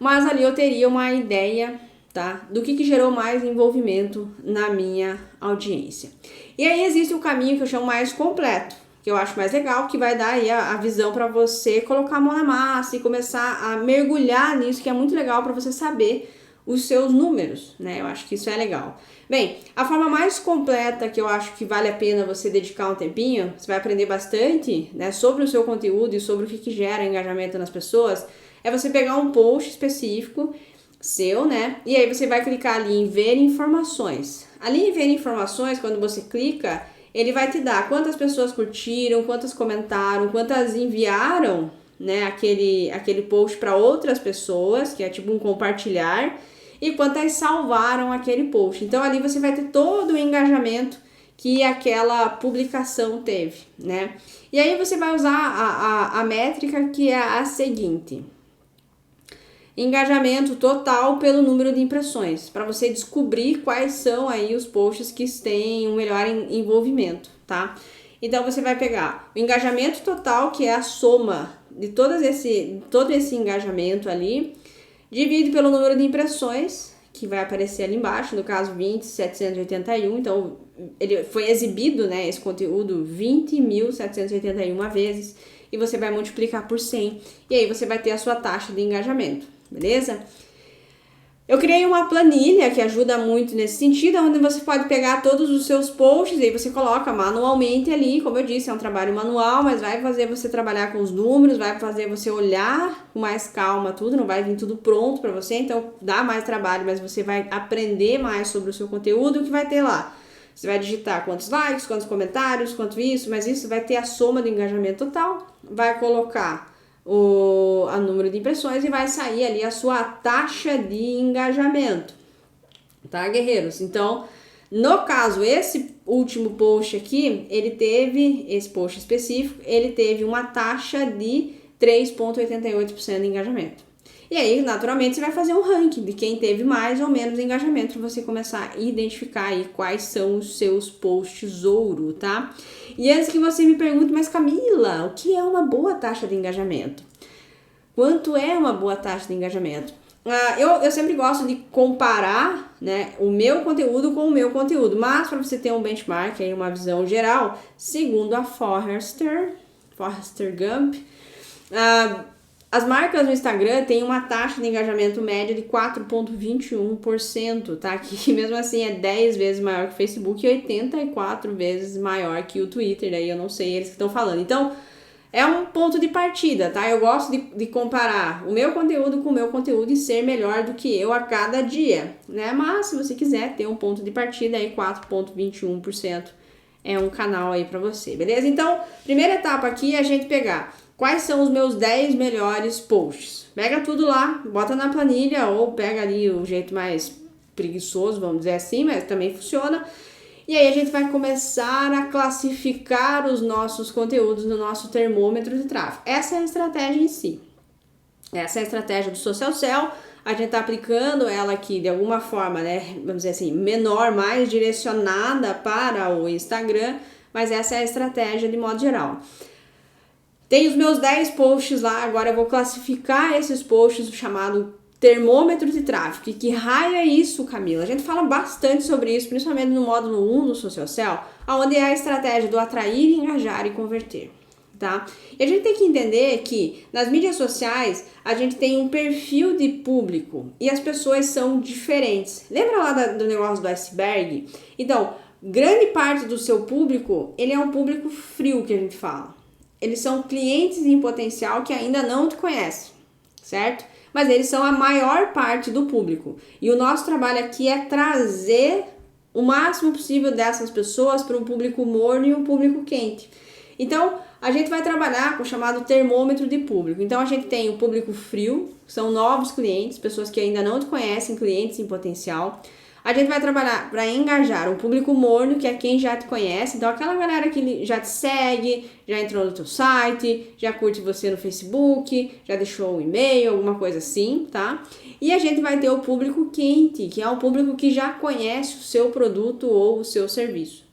Mas ali eu teria uma ideia, tá, do que gerou mais envolvimento na minha audiência. E aí existe o caminho que eu chamo mais completo, que eu acho mais legal, que vai dar aí a visão para você colocar a mão na massa e começar a mergulhar nisso, que é muito legal para você saber os seus números, né? Eu acho que isso é legal. Bem, a forma mais completa que eu acho que vale a pena você dedicar um tempinho, você vai aprender bastante, né, sobre o seu conteúdo e sobre o que gera engajamento nas pessoas, é você pegar um post específico seu, né? E aí você vai clicar ali em ver informações. Ali em ver informações, quando você clica, ele vai te dar quantas pessoas curtiram, quantas comentaram, quantas enviaram, né, aquele post para outras pessoas, que é tipo um compartilhar, e quantas salvaram aquele post. Então ali você vai ter todo o engajamento que aquela publicação teve, né? E aí você vai usar a métrica que é a seguinte: engajamento total pelo número de impressões, para você descobrir quais são aí os posts que têm um melhor envolvimento, tá? Então você vai pegar o engajamento total, que é a soma de todo esse engajamento ali, divide pelo número de impressões, que vai aparecer ali embaixo, no caso 20.781, então ele foi exibido, né, esse conteúdo 20.781 vezes, e você vai multiplicar por 100, e aí você vai ter a sua taxa de engajamento. Beleza? Eu criei uma planilha que ajuda muito nesse sentido, onde você pode pegar todos os seus posts e aí você coloca manualmente ali, como eu disse, é um trabalho manual, mas vai fazer você trabalhar com os números, vai fazer você olhar com mais calma tudo, não vai vir tudo pronto para você, então dá mais trabalho, mas você vai aprender mais sobre o seu conteúdo, que vai ter lá Você vai digitar quantos likes, quantos comentários, quanto isso, mas isso vai ter a soma do engajamento total, vai colocar o número de impressões e vai sair ali a sua taxa de engajamento, tá, guerreiros? Então, no caso, esse último post aqui, esse post específico, ele teve uma taxa de 3,88% de engajamento. E aí, naturalmente, você vai fazer um ranking de quem teve mais ou menos engajamento para você começar a identificar aí quais são os seus posts ouro, tá? E antes que você me pergunte, mas Camila, o que é uma boa taxa de engajamento? Quanto é uma boa taxa de engajamento? Eu sempre gosto de comparar, né, o meu conteúdo com o meu conteúdo, mas para você ter um benchmark, aí, uma visão geral, segundo a Forrester Gump, as marcas no Instagram têm uma taxa de engajamento média de 4,21%, tá? Que mesmo assim é 10 vezes maior que o Facebook e 84 vezes maior que o Twitter, daí eu não sei eles que estão falando. Então, é um ponto de partida, tá? Eu gosto de comparar o meu conteúdo com o meu conteúdo e ser melhor do que eu a cada dia, né? Mas se você quiser ter um ponto de partida aí, 4,21% é um canal aí pra você, beleza? Então, primeira etapa aqui é a gente pegar quais são os meus 10 melhores posts. Pega tudo lá, bota na planilha ou pega ali o jeito mais preguiçoso, vamos dizer assim, mas também funciona. E aí a gente vai começar a classificar os nossos conteúdos no nosso termômetro de tráfego. Essa é a estratégia em si. Essa é a estratégia do Social Sell. A gente está aplicando ela aqui de alguma forma, né? Vamos dizer assim, menor, mais direcionada para o Instagram, mas essa é a estratégia de modo geral. Tem os meus 10 posts lá, agora eu vou classificar esses posts, chamado termômetro de tráfego. E que raio é isso, Camila? A gente fala bastante sobre isso, principalmente no módulo 1 do Social Sell, onde é a estratégia do atrair, engajar e converter, tá? E a gente tem que entender que nas mídias sociais a gente tem um perfil de público e as pessoas são diferentes. Lembra lá do negócio do iceberg? Então, grande parte do seu público, ele é um público frio que a gente fala. Eles são clientes em potencial que ainda não te conhecem, certo? Mas eles são a maior parte do público. E o nosso trabalho aqui é trazer o máximo possível dessas pessoas para um público morno e um público quente. Então, a gente vai trabalhar com o chamado termômetro de público. Então, a gente tem o público frio, que são novos clientes, pessoas que ainda não te conhecem, clientes em potencial. A gente vai trabalhar para engajar um público morno, que é quem já te conhece. Então, aquela galera que já te segue, já entrou no teu site, já curte você no Facebook, já deixou um e-mail, alguma coisa assim, tá? E a gente vai ter o público quente, que é um público que já conhece o seu produto ou o seu serviço.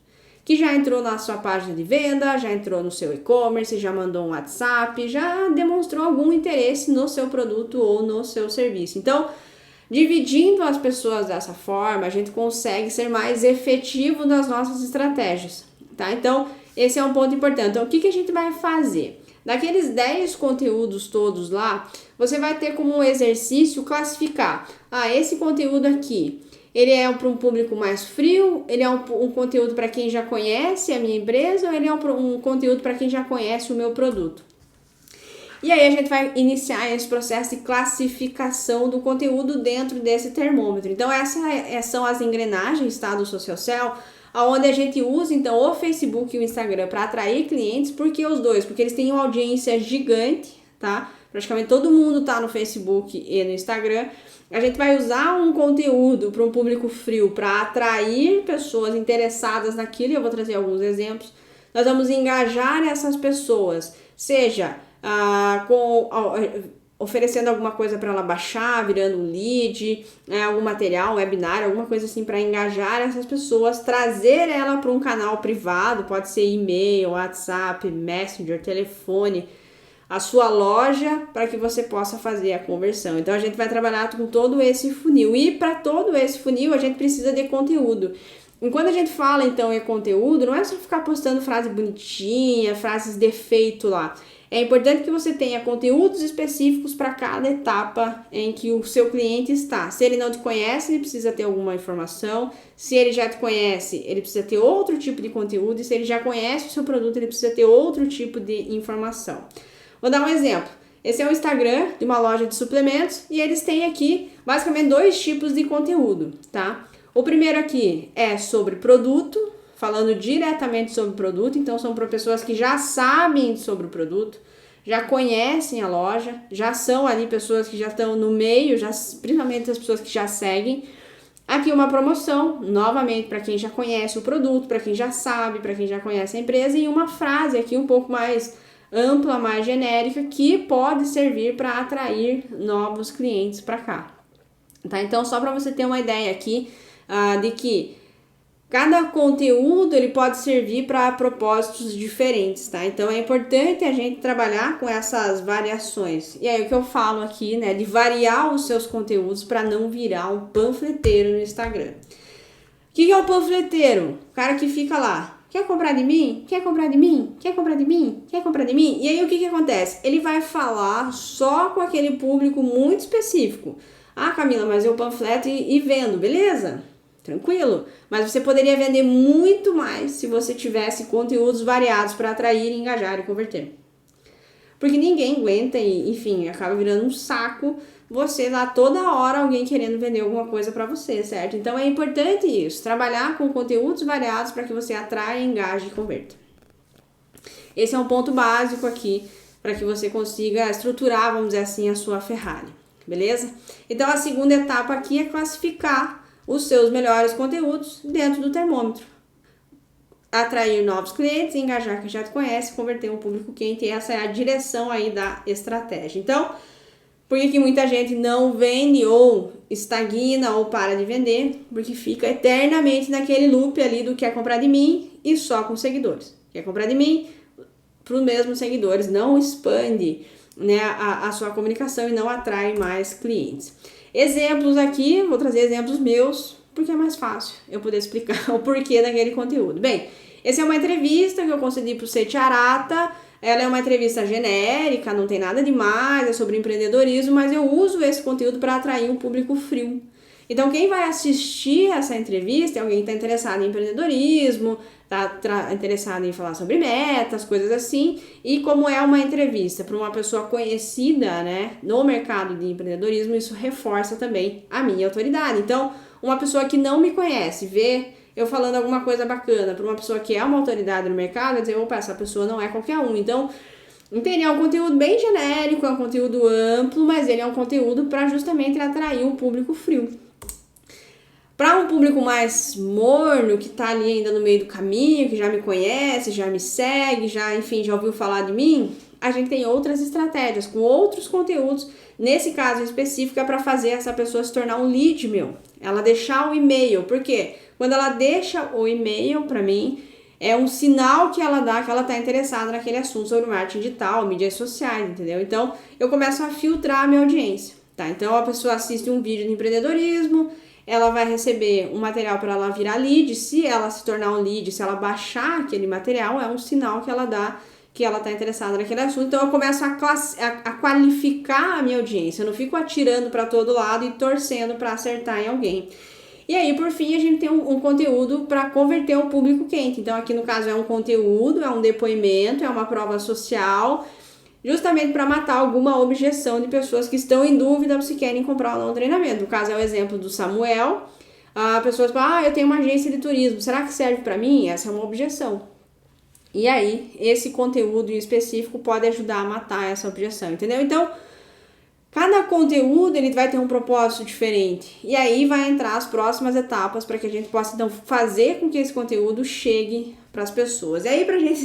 Que já entrou na sua página de venda, já entrou no seu e-commerce, já mandou um WhatsApp, já demonstrou algum interesse no seu produto ou no seu serviço. Então, dividindo as pessoas dessa forma, a gente consegue ser mais efetivo nas nossas estratégias, tá? Então, esse é um ponto importante. Então, o que a gente vai fazer? Daqueles 10 conteúdos todos lá, você vai ter como um exercício classificar. Esse conteúdo aqui, ele é para um público mais frio, ele é um conteúdo para quem já conhece a minha empresa ou ele é um conteúdo para quem já conhece o meu produto? E aí a gente vai iniciar esse processo de classificação do conteúdo dentro desse termômetro. Então essas são as engrenagens, tá, do Social Sell, onde a gente usa então o Facebook e o Instagram para atrair clientes. Por que os dois? Porque eles têm uma audiência gigante, tá? Praticamente todo mundo tá no Facebook e no Instagram. A gente vai usar um conteúdo para um público frio para atrair pessoas interessadas naquilo, e eu vou trazer alguns exemplos. Nós vamos engajar essas pessoas, seja oferecendo alguma coisa para ela baixar, virando um lead, algum material, um webinar, alguma coisa assim para engajar essas pessoas, trazer ela para um canal privado, pode ser e-mail, WhatsApp, Messenger, telefone, a sua loja, para que você possa fazer a conversão. Então a gente vai trabalhar com todo esse funil, e para todo esse funil a gente precisa de conteúdo. E quando a gente fala então em conteúdo, não é só ficar postando frase bonitinha, frases de efeito lá. É importante que você tenha conteúdos específicos para cada etapa em que o seu cliente está. Se ele não te conhece, ele precisa ter alguma informação. Se ele já te conhece, ele precisa ter outro tipo de conteúdo. E se ele já conhece o seu produto, ele precisa ter outro tipo de informação. Vou dar um exemplo. Esse é o Instagram de uma loja de suplementos e eles têm aqui basicamente 2 tipos de conteúdo, tá? O primeiro aqui é sobre produto, falando diretamente sobre o produto, então são para pessoas que já sabem sobre o produto, já conhecem a loja, já são ali pessoas que já estão no meio, já, principalmente as pessoas que já seguem. Aqui uma promoção, novamente para quem já conhece o produto, para quem já sabe, para quem já conhece a empresa, e uma frase aqui um pouco mais ampla, mais genérica, que pode servir para atrair novos clientes para cá. Tá? Então, só para você ter uma ideia aqui de que cada conteúdo ele pode servir para propósitos diferentes, tá? Então é importante a gente trabalhar com essas variações. E aí o que eu falo aqui, né, de variar os seus conteúdos para não virar um panfleteiro no Instagram. O que é o panfleteiro? O cara que fica lá, quer comprar de mim? Quer comprar de mim? Quer comprar de mim? Quer comprar de mim? E aí o que acontece? Ele vai falar só com aquele público muito específico. Ah, Camila, mas eu panfleto e vendo, beleza? Tranquilo, mas você poderia vender muito mais se você tivesse conteúdos variados para atrair, engajar e converter. Porque ninguém aguenta e, enfim, acaba virando um saco você lá toda hora alguém querendo vender alguma coisa para você, certo? Então é importante isso, trabalhar com conteúdos variados para que você atraia, engaje e converta. Esse é um ponto básico aqui para que você consiga estruturar, vamos dizer assim, a sua Ferrari, beleza? Então a segunda etapa aqui é classificar os seus melhores conteúdos dentro do termômetro. Atrair novos clientes, engajar quem já te conhece, converter um público quente, e essa é a direção aí da estratégia. Então, por que muita gente não vende ou estagna ou para de vender? Porque fica eternamente naquele loop ali do quer comprar de mim e só com seguidores. Quer comprar de mim para os mesmos seguidores, não expande, né, a sua comunicação e não atrai mais clientes. Exemplos aqui, vou trazer exemplos meus, porque é mais fácil eu poder explicar o porquê daquele conteúdo. Bem, essa é uma entrevista que eu concedi para o Sete Arata. Ela é uma entrevista genérica, não tem nada demais, é sobre empreendedorismo, mas eu uso esse conteúdo para atrair um público frio. Então, quem vai assistir essa entrevista é alguém que está interessado em empreendedorismo, está interessado em falar sobre metas, coisas assim. E como é uma entrevista para uma pessoa conhecida, né, no mercado de empreendedorismo, isso reforça também a minha autoridade. Então, uma pessoa que não me conhece, vê eu falando alguma coisa bacana para uma pessoa que é uma autoridade no mercado, vai dizer, opa, essa pessoa não é qualquer um. Então, entende? É um conteúdo bem genérico, é um conteúdo amplo, mas ele é um conteúdo para justamente atrair um público frio. Para um público mais morno, que está ali ainda no meio do caminho, que já me conhece, já me segue, já, enfim, já ouviu falar de mim, a gente tem outras estratégias, com outros conteúdos. Nesse caso específico, é para fazer essa pessoa se tornar um lead meu. Ela deixar o e-mail. Por quê? Quando ela deixa o e-mail para mim, é um sinal que ela dá que ela está interessada naquele assunto sobre marketing digital, mídias sociais, entendeu? Então, eu começo a filtrar a minha audiência, tá? Então, a pessoa assiste um vídeo de empreendedorismo, ela vai receber um material para ela virar lead. Se ela se tornar um lead, se ela baixar aquele material, é um sinal que ela dá que ela está interessada naquele assunto. Então eu começo a qualificar a minha audiência, eu não fico atirando para todo lado e torcendo para acertar em alguém. E aí, por fim, a gente tem um conteúdo para converter o público quente. Então aqui no caso é um conteúdo, é um depoimento, é uma prova social, justamente para matar alguma objeção de pessoas que estão em dúvida se querem comprar ou não um treinamento. No caso é o exemplo do Samuel. A pessoa fala, eu tenho uma agência de turismo, será que serve para mim? Essa é uma objeção. E aí, esse conteúdo em específico pode ajudar a matar essa objeção, entendeu? Então, cada conteúdo ele vai ter um propósito diferente. E aí vai entrar as próximas etapas para que a gente possa, então, fazer com que esse conteúdo chegue para as pessoas. E aí, para a gente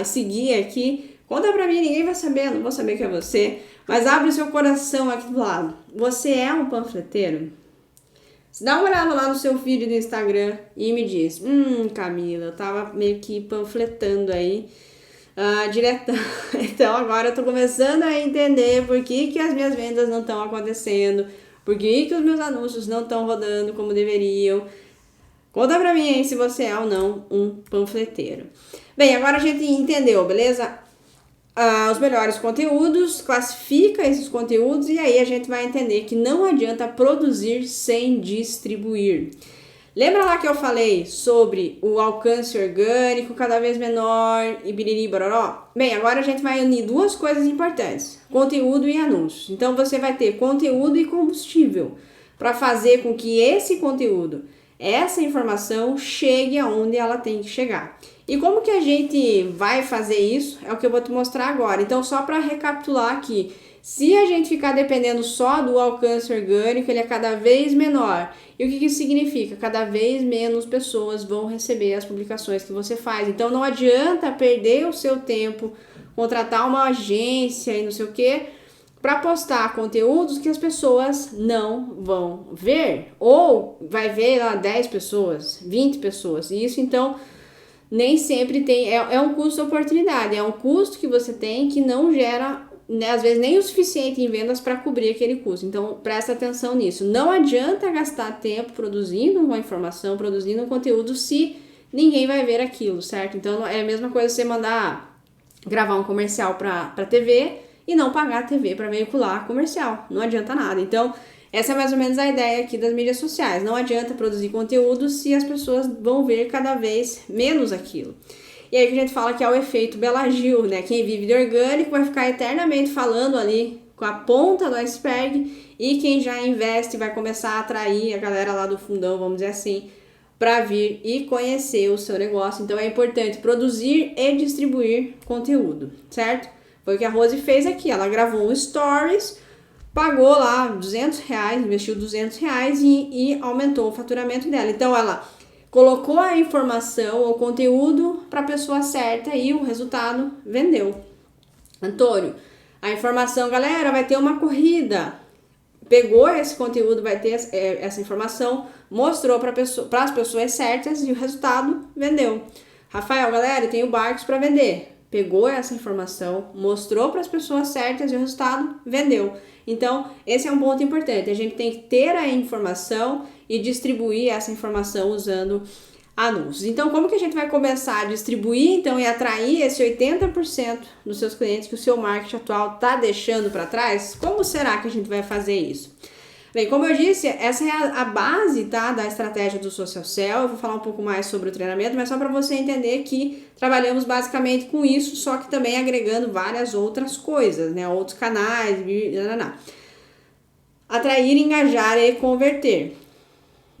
seguir aqui, conta pra mim, ninguém vai saber, não vou saber que é você, mas abre o seu coração aqui do lado. Você é um panfleteiro? Dá uma olhada lá no seu vídeo do Instagram e me diz, Camila, eu tava meio que panfletando aí, diretão. Então agora eu tô começando a entender por que as minhas vendas não estão acontecendo, por que os meus anúncios não estão rodando como deveriam. Conta pra mim aí se você é ou não um panfleteiro. Bem, agora a gente entendeu, beleza? Os melhores conteúdos, classifica esses conteúdos e aí a gente vai entender que não adianta produzir sem distribuir. Lembra lá que eu falei sobre o alcance orgânico cada vez menor e biriri bororó? Bem, agora a gente vai unir duas coisas importantes, conteúdo e anúncios. Então você vai ter conteúdo e combustível para fazer com que esse conteúdo essa informação chegue aonde ela tem que chegar. E como que a gente vai fazer isso? É o que eu vou te mostrar agora. Então, só para recapitular aqui, se a gente ficar dependendo só do alcance orgânico, ele é cada vez menor. E o que isso significa? Cada vez menos pessoas vão receber as publicações que você faz. Então, não adianta perder o seu tempo, contratar uma agência e não sei o quê, para postar conteúdos que as pessoas não vão ver. Ou vai ver lá 10 pessoas, 20 pessoas. E isso, então, nem sempre tem... É um custo de oportunidade. É um custo que você tem que não gera, né, às vezes, nem o suficiente em vendas para cobrir aquele custo. Então, presta atenção nisso. Não adianta gastar tempo produzindo uma informação, produzindo um conteúdo, se ninguém vai ver aquilo, certo? Então, é a mesma coisa você mandar gravar um comercial para TV e não pagar a TV para veicular comercial. Não adianta nada. Então, essa é mais ou menos a ideia aqui das mídias sociais. Não adianta produzir conteúdo se as pessoas vão ver cada vez menos aquilo. E aí que a gente fala que é o efeito Bela Gil, né? Quem vive de orgânico vai ficar eternamente falando ali com a ponta do iceberg, e quem já investe vai começar a atrair a galera lá do fundão, vamos dizer assim, para vir e conhecer o seu negócio. Então é importante produzir e distribuir conteúdo, certo? Foi o que a Rose fez aqui. Ela gravou um stories, pagou lá R$200, investiu R$200 e aumentou o faturamento dela. Então ela colocou a informação, o conteúdo para a pessoa certa e o resultado vendeu. Antônio, a informação, galera, vai ter uma corrida. Pegou esse conteúdo, vai ter essa informação, mostrou para as pessoas certas e o resultado vendeu. Rafael, galera, tenho barcos para vender. Pegou essa informação, mostrou para as pessoas certas e o resultado vendeu. Então, esse é um ponto importante. A gente tem que ter a informação e distribuir essa informação usando anúncios. Então, como que a gente vai começar a distribuir, então, e atrair esse 80% dos seus clientes que o seu marketing atual está deixando para trás? Como será que a gente vai fazer isso? Bem, como eu disse, essa é a base, tá, da estratégia do Social Sell. Eu vou falar um pouco mais sobre o treinamento, mas só para você entender que trabalhamos basicamente com isso, só que também agregando várias outras coisas, né, outros canais, atrair, engajar e converter.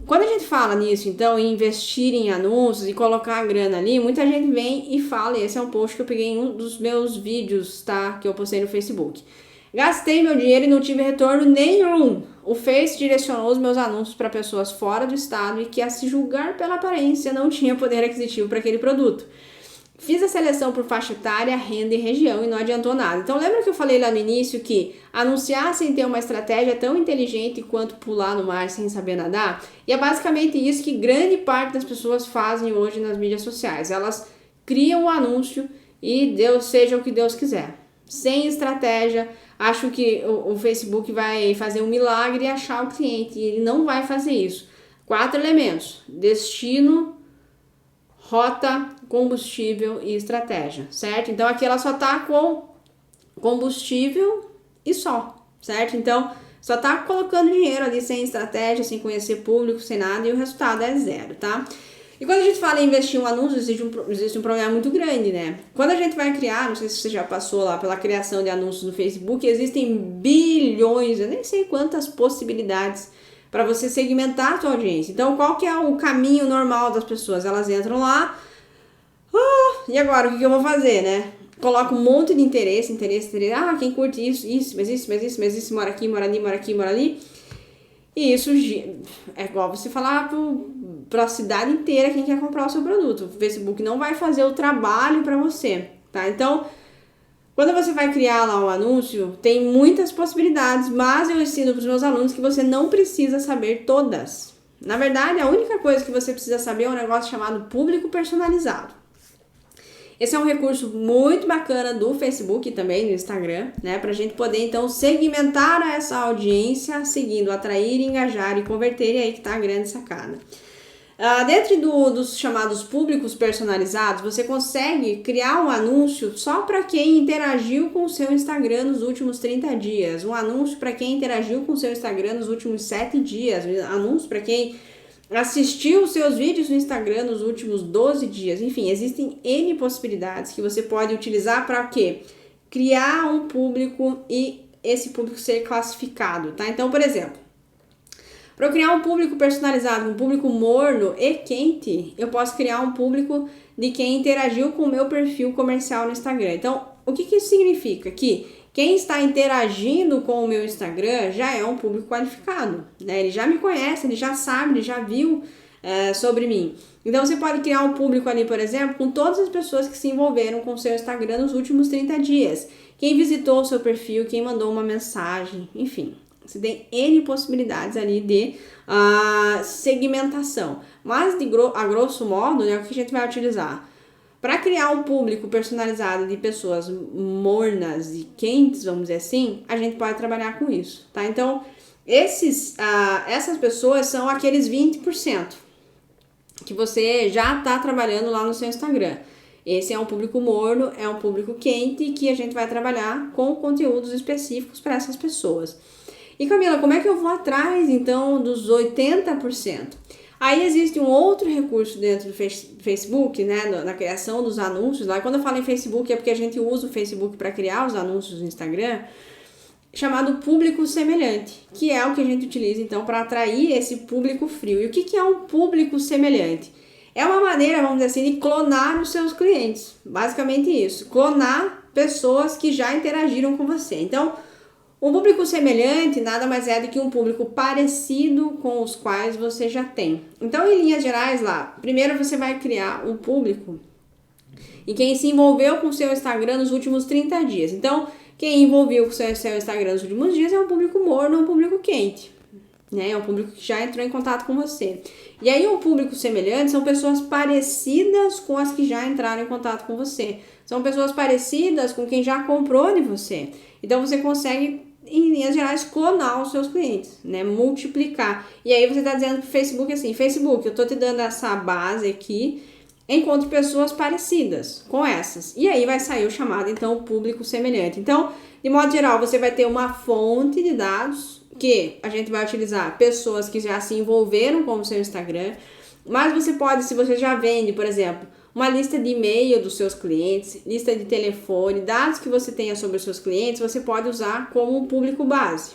Quando a gente fala nisso, então, em investir em anúncios e colocar a grana ali, muita gente vem e fala, e esse é um post que eu peguei em um dos meus vídeos, tá, que eu postei no Facebook. Gastei meu dinheiro e não tive retorno nenhum. O Face direcionou os meus anúncios para pessoas fora do estado e que, a se julgar pela aparência, não tinha poder aquisitivo para aquele produto. Fiz a seleção por faixa etária, renda e região e não adiantou nada. Então lembra que eu falei lá no início que anunciar sem ter uma estratégia é tão inteligente quanto pular no mar sem saber nadar? E é basicamente isso que grande parte das pessoas fazem hoje nas mídias sociais. Elas criam um anúncio e Deus seja o que Deus quiser. Sem estratégia, acho que o Facebook vai fazer um milagre e achar o cliente, e ele não vai fazer isso. 4 elementos: destino, rota, combustível e estratégia, certo? Então aqui ela só tá com combustível e só, certo? Então só tá colocando dinheiro ali sem estratégia, sem conhecer público, sem nada, e o resultado é zero, tá? E quando a gente fala em investir em um anúncio, existe um problema muito grande, né? Quando a gente vai criar, não sei se você já passou lá pela criação de anúncios no Facebook, existem bilhões, eu nem sei quantas possibilidades para você segmentar a sua audiência. Então, qual que é o caminho normal das pessoas? Elas entram lá, e agora, o que eu vou fazer, né? Coloca um monte de interesse, quem curte isso, mora aqui, mora ali. E isso é igual você falar para a cidade inteira quem quer comprar o seu produto. O Facebook não vai fazer o trabalho para você, tá? Então, quando você vai criar lá um anúncio, tem muitas possibilidades, mas eu ensino para os meus alunos que você não precisa saber todas. Na verdade, a única coisa que você precisa saber é um negócio chamado público personalizado. Esse é um recurso muito bacana do Facebook e também do Instagram, né? Pra gente poder, então, segmentar essa audiência, seguindo atrair, engajar e converter, e aí que tá a grande sacada. Dentro dos chamados públicos personalizados, você consegue criar um anúncio só para quem interagiu com o seu Instagram nos últimos 30 dias, um anúncio para quem interagiu com o seu Instagram nos últimos 7 dias, um anúncio para quem assistiu os seus vídeos no Instagram nos últimos 12 dias. Enfim, existem N possibilidades que você pode utilizar para quê? Criar um público e esse público ser classificado, tá? Então, por exemplo, Para eu criar um público personalizado, um público morno e quente, eu posso criar um público de quem interagiu com o meu perfil comercial no Instagram. Então, o que isso significa? Que quem está interagindo com o meu Instagram já é um público qualificado, né? Ele já me conhece, ele já sabe, ele já viu sobre mim. Então, você pode criar um público ali, por exemplo, com todas as pessoas que se envolveram com o seu Instagram nos últimos 30 dias. Quem visitou o seu perfil, quem mandou uma mensagem, enfim. Você tem N possibilidades ali de segmentação. Mas, a grosso modo, né, o que a gente vai utilizar? Para criar um público personalizado de pessoas mornas e quentes, vamos dizer assim, a gente pode trabalhar com isso, tá? Então, essas pessoas são aqueles 20% que você já está trabalhando lá no seu Instagram. Esse é um público morno, é um público quente que a gente vai trabalhar com conteúdos específicos para essas pessoas. E Camila, como é que eu vou atrás então dos 80%? Aí existe um outro recurso dentro do Facebook, né, na criação dos anúncios. Lá, quando eu falo em Facebook é porque a gente usa o Facebook para criar os anúncios no Instagram, chamado público semelhante, que é o que a gente utiliza então para atrair esse público frio. E o que é um público semelhante? É uma maneira, vamos dizer assim, de clonar os seus clientes. Basicamente isso, clonar pessoas que já interagiram com você. Então, um público semelhante nada mais é do que um público parecido com os quais você já tem. Então, em linhas gerais lá, primeiro você vai criar um público em quem se envolveu com o seu Instagram nos últimos 30 dias. Então, quem envolveu com o seu Instagram nos últimos dias é um público morno, um público quente, né? É um público que já entrou em contato com você. E aí, um público semelhante são pessoas parecidas com as que já entraram em contato com você. São pessoas parecidas com quem já comprou de você. Então, você consegue, em linhas gerais, clonar os seus clientes, né? Multiplicar. E aí, você está dizendo pro Facebook assim, Facebook, eu tô te dando essa base aqui, encontre pessoas parecidas com essas. E aí, vai sair o chamado, então, público semelhante. Então, de modo geral, você vai ter uma fonte de dados que a gente vai utilizar pessoas que já se envolveram com o seu Instagram, mas você pode, se você já vende, por exemplo, uma lista de e-mail dos seus clientes, lista de telefone, dados que você tenha sobre os seus clientes, você pode usar como um público base.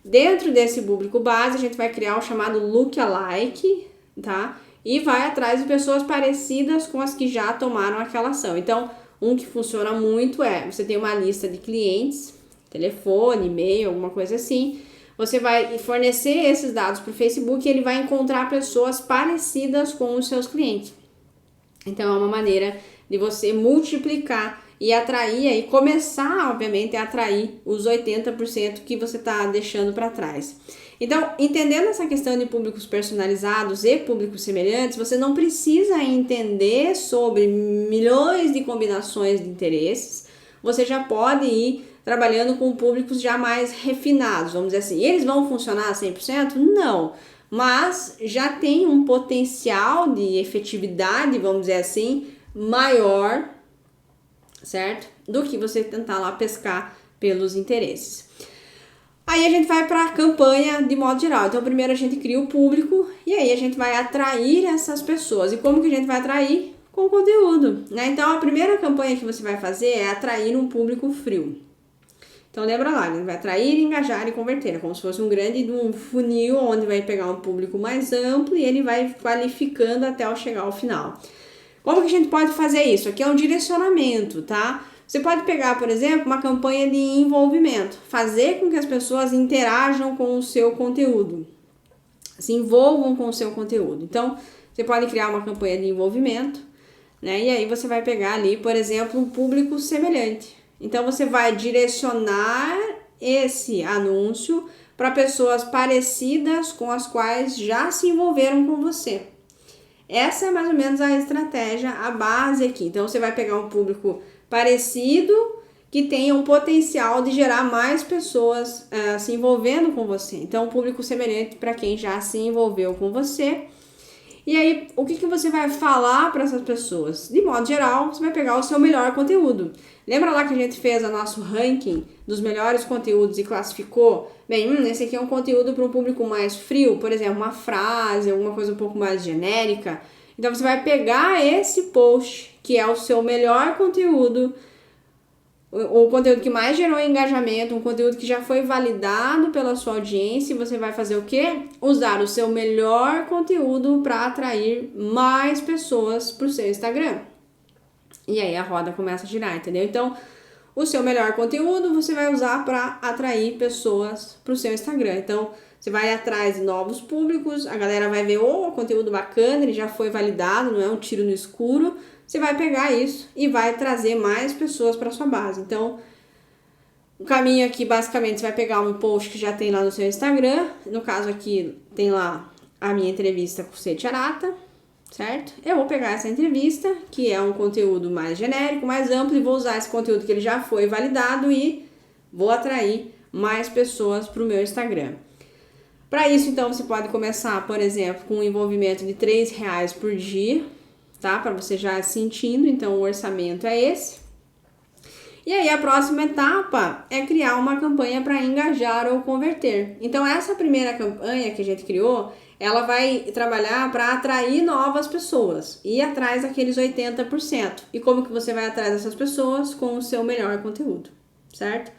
Dentro desse público base, a gente vai criar o chamado lookalike, tá? E vai atrás de pessoas parecidas com as que já tomaram aquela ação. Então, um que funciona muito é, você tem uma lista de clientes, telefone, e-mail, alguma coisa assim. Você vai fornecer esses dados para o Facebook e ele vai encontrar pessoas parecidas com os seus clientes. Então, é uma maneira de você multiplicar e atrair, e começar, obviamente, a atrair os 80% que você está deixando para trás. Então, entendendo essa questão de públicos personalizados e públicos semelhantes, você não precisa entender sobre milhões de combinações de interesses, você já pode ir trabalhando com públicos já mais refinados, vamos dizer assim. Eles vão funcionar 100%? Não, mas já tem um potencial de efetividade, vamos dizer assim, maior, certo? Do que você tentar lá pescar pelos interesses. Aí a gente vai para a campanha de modo geral. Então, primeiro a gente cria o público e aí a gente vai atrair essas pessoas. E como que a gente vai atrair? Com conteúdo, né? Então, a primeira campanha que você vai fazer é atrair um público frio. Então, lembra lá, ele vai atrair, engajar e converter. É como se fosse um grande funil onde vai pegar um público mais amplo e ele vai qualificando até chegar ao final. Como que a gente pode fazer isso? Aqui é um direcionamento, tá? Você pode pegar, por exemplo, uma campanha de envolvimento, fazer com que as pessoas interajam com o seu conteúdo, se envolvam com o seu conteúdo. Então, você pode criar uma campanha de envolvimento, né? E aí você vai pegar ali, por exemplo, um público semelhante. Então, você vai direcionar esse anúncio para pessoas parecidas com as quais já se envolveram com você. Essa é mais ou menos a estratégia, a base aqui. Então, você vai pegar um público parecido que tenha um potencial de gerar mais pessoas se envolvendo com você. Então, um público semelhante para quem já se envolveu com você. E aí, o que você vai falar para essas pessoas? De modo geral, você vai pegar o seu melhor conteúdo. Lembra lá que a gente fez o nosso ranking dos melhores conteúdos e classificou? Bem, esse aqui é um conteúdo para um público mais frio, por exemplo, uma frase, alguma coisa um pouco mais genérica. Então, você vai pegar esse post, que é o seu melhor conteúdo, o conteúdo que mais gerou engajamento, um conteúdo que já foi validado pela sua audiência, e você vai fazer o quê? Usar o seu melhor conteúdo para atrair mais pessoas para o seu Instagram. E aí a roda começa a girar, entendeu? Então, o seu melhor conteúdo você vai usar para atrair pessoas para o seu Instagram. Então, você vai atrás de novos públicos, a galera vai ver, o conteúdo bacana, ele já foi validado, não é um tiro no escuro. Você vai pegar isso e vai trazer mais pessoas para sua base. Então, o caminho aqui, basicamente, você vai pegar um post que já tem lá no seu Instagram. No caso aqui, tem lá a minha entrevista com o Seti Arata, certo? Eu vou pegar essa entrevista, que é um conteúdo mais genérico, mais amplo, e vou usar esse conteúdo que ele já foi validado e vou atrair mais pessoas para o meu Instagram. Para isso, então, você pode começar, por exemplo, com um envolvimento de R$3 por dia, tá? Para você já sentindo, então o orçamento é esse. E aí a próxima etapa é criar uma campanha para engajar ou converter. Então essa primeira campanha que a gente criou, ela vai trabalhar para atrair novas pessoas, ir atrás daqueles 80%. E como que você vai atrás dessas pessoas? Com o seu melhor conteúdo, certo?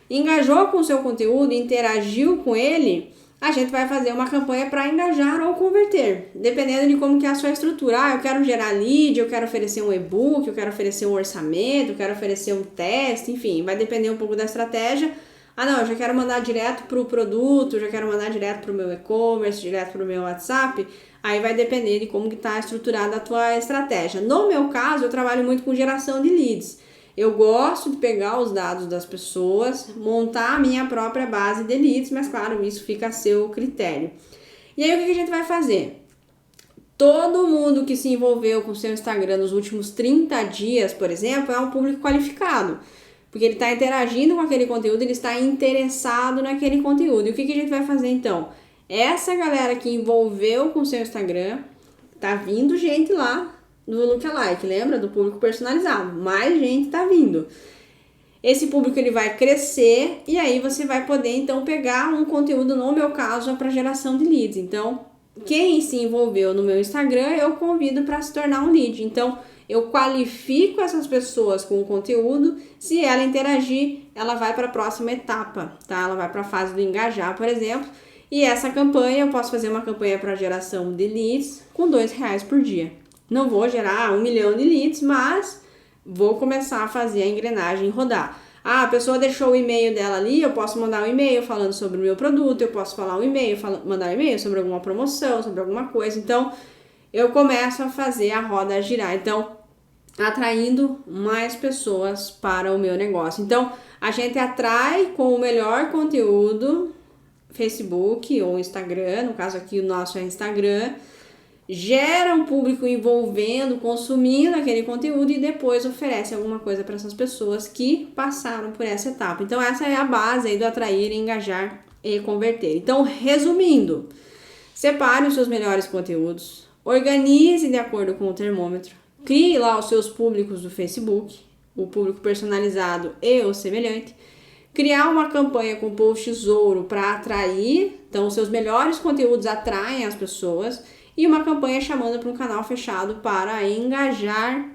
Engajou com o seu conteúdo, interagiu com ele, a gente vai fazer uma campanha para engajar ou converter, dependendo de como que é a sua estrutura. Eu quero gerar lead, eu quero oferecer um e-book, eu quero oferecer um orçamento, eu quero oferecer um teste, enfim, vai depender um pouco da estratégia. Não, eu já quero mandar direto para o produto, eu já quero mandar direto para o meu e-commerce, direto para o meu WhatsApp. Aí vai depender de como que está estruturada a tua estratégia. No meu caso, eu trabalho muito com geração de leads. Eu gosto de pegar os dados das pessoas, montar a minha própria base de leads, mas claro, isso fica a seu critério. E aí o que a gente vai fazer? Todo mundo que se envolveu com o seu Instagram nos últimos 30 dias, por exemplo, é um público qualificado, porque ele está interagindo com aquele conteúdo, ele está interessado naquele conteúdo. E o que a gente vai fazer então? Essa galera que envolveu com o seu Instagram, tá vindo gente lá do lookalike, lembra? Do público personalizado. Mais gente tá vindo. Esse público ele vai crescer e aí você vai poder então pegar um conteúdo, no meu caso, para geração de leads. Então, quem se envolveu no meu Instagram, eu convido para se tornar um lead. Então, eu qualifico essas pessoas com o conteúdo. Se ela interagir, ela vai para a próxima etapa, tá? Ela vai para a fase do engajar, por exemplo. E essa campanha, eu posso fazer uma campanha para geração de leads com R$2 por dia. Não vou gerar 1 milhão de leads, mas vou começar a fazer a engrenagem rodar. A pessoa deixou o e-mail dela ali, eu posso mandar um e-mail falando sobre o meu produto, eu posso falar um e-mail, mandar um e-mail sobre alguma promoção, sobre alguma coisa. Então, eu começo a fazer a roda girar. Então, atraindo mais pessoas para o meu negócio. Então, a gente atrai com o melhor conteúdo, Facebook ou Instagram, no caso aqui o nosso é Instagram, gera um público envolvendo, consumindo aquele conteúdo e depois oferece alguma coisa para essas pessoas que passaram por essa etapa. Então essa é a base aí do atrair, engajar e converter. Então, resumindo, separe os seus melhores conteúdos, organize de acordo com o termômetro, crie lá os seus públicos do Facebook, o público personalizado e o semelhante, criar uma campanha com posts ouro para atrair, então os seus melhores conteúdos atraem as pessoas, e uma campanha chamando para um canal fechado para engajar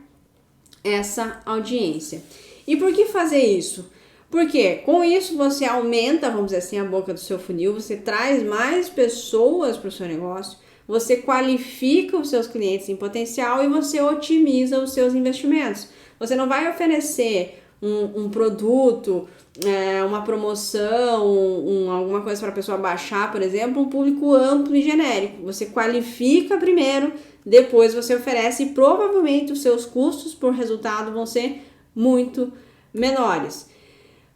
essa audiência. E por que fazer isso? Porque com isso você aumenta, vamos dizer assim, a boca do seu funil, você traz mais pessoas para o seu negócio, você qualifica os seus clientes em potencial e você otimiza os seus investimentos. Você não vai oferecer um produto, uma promoção, alguma coisa para a pessoa baixar, por exemplo, um público amplo e genérico. Você qualifica primeiro, depois você oferece e provavelmente os seus custos por resultado vão ser muito menores.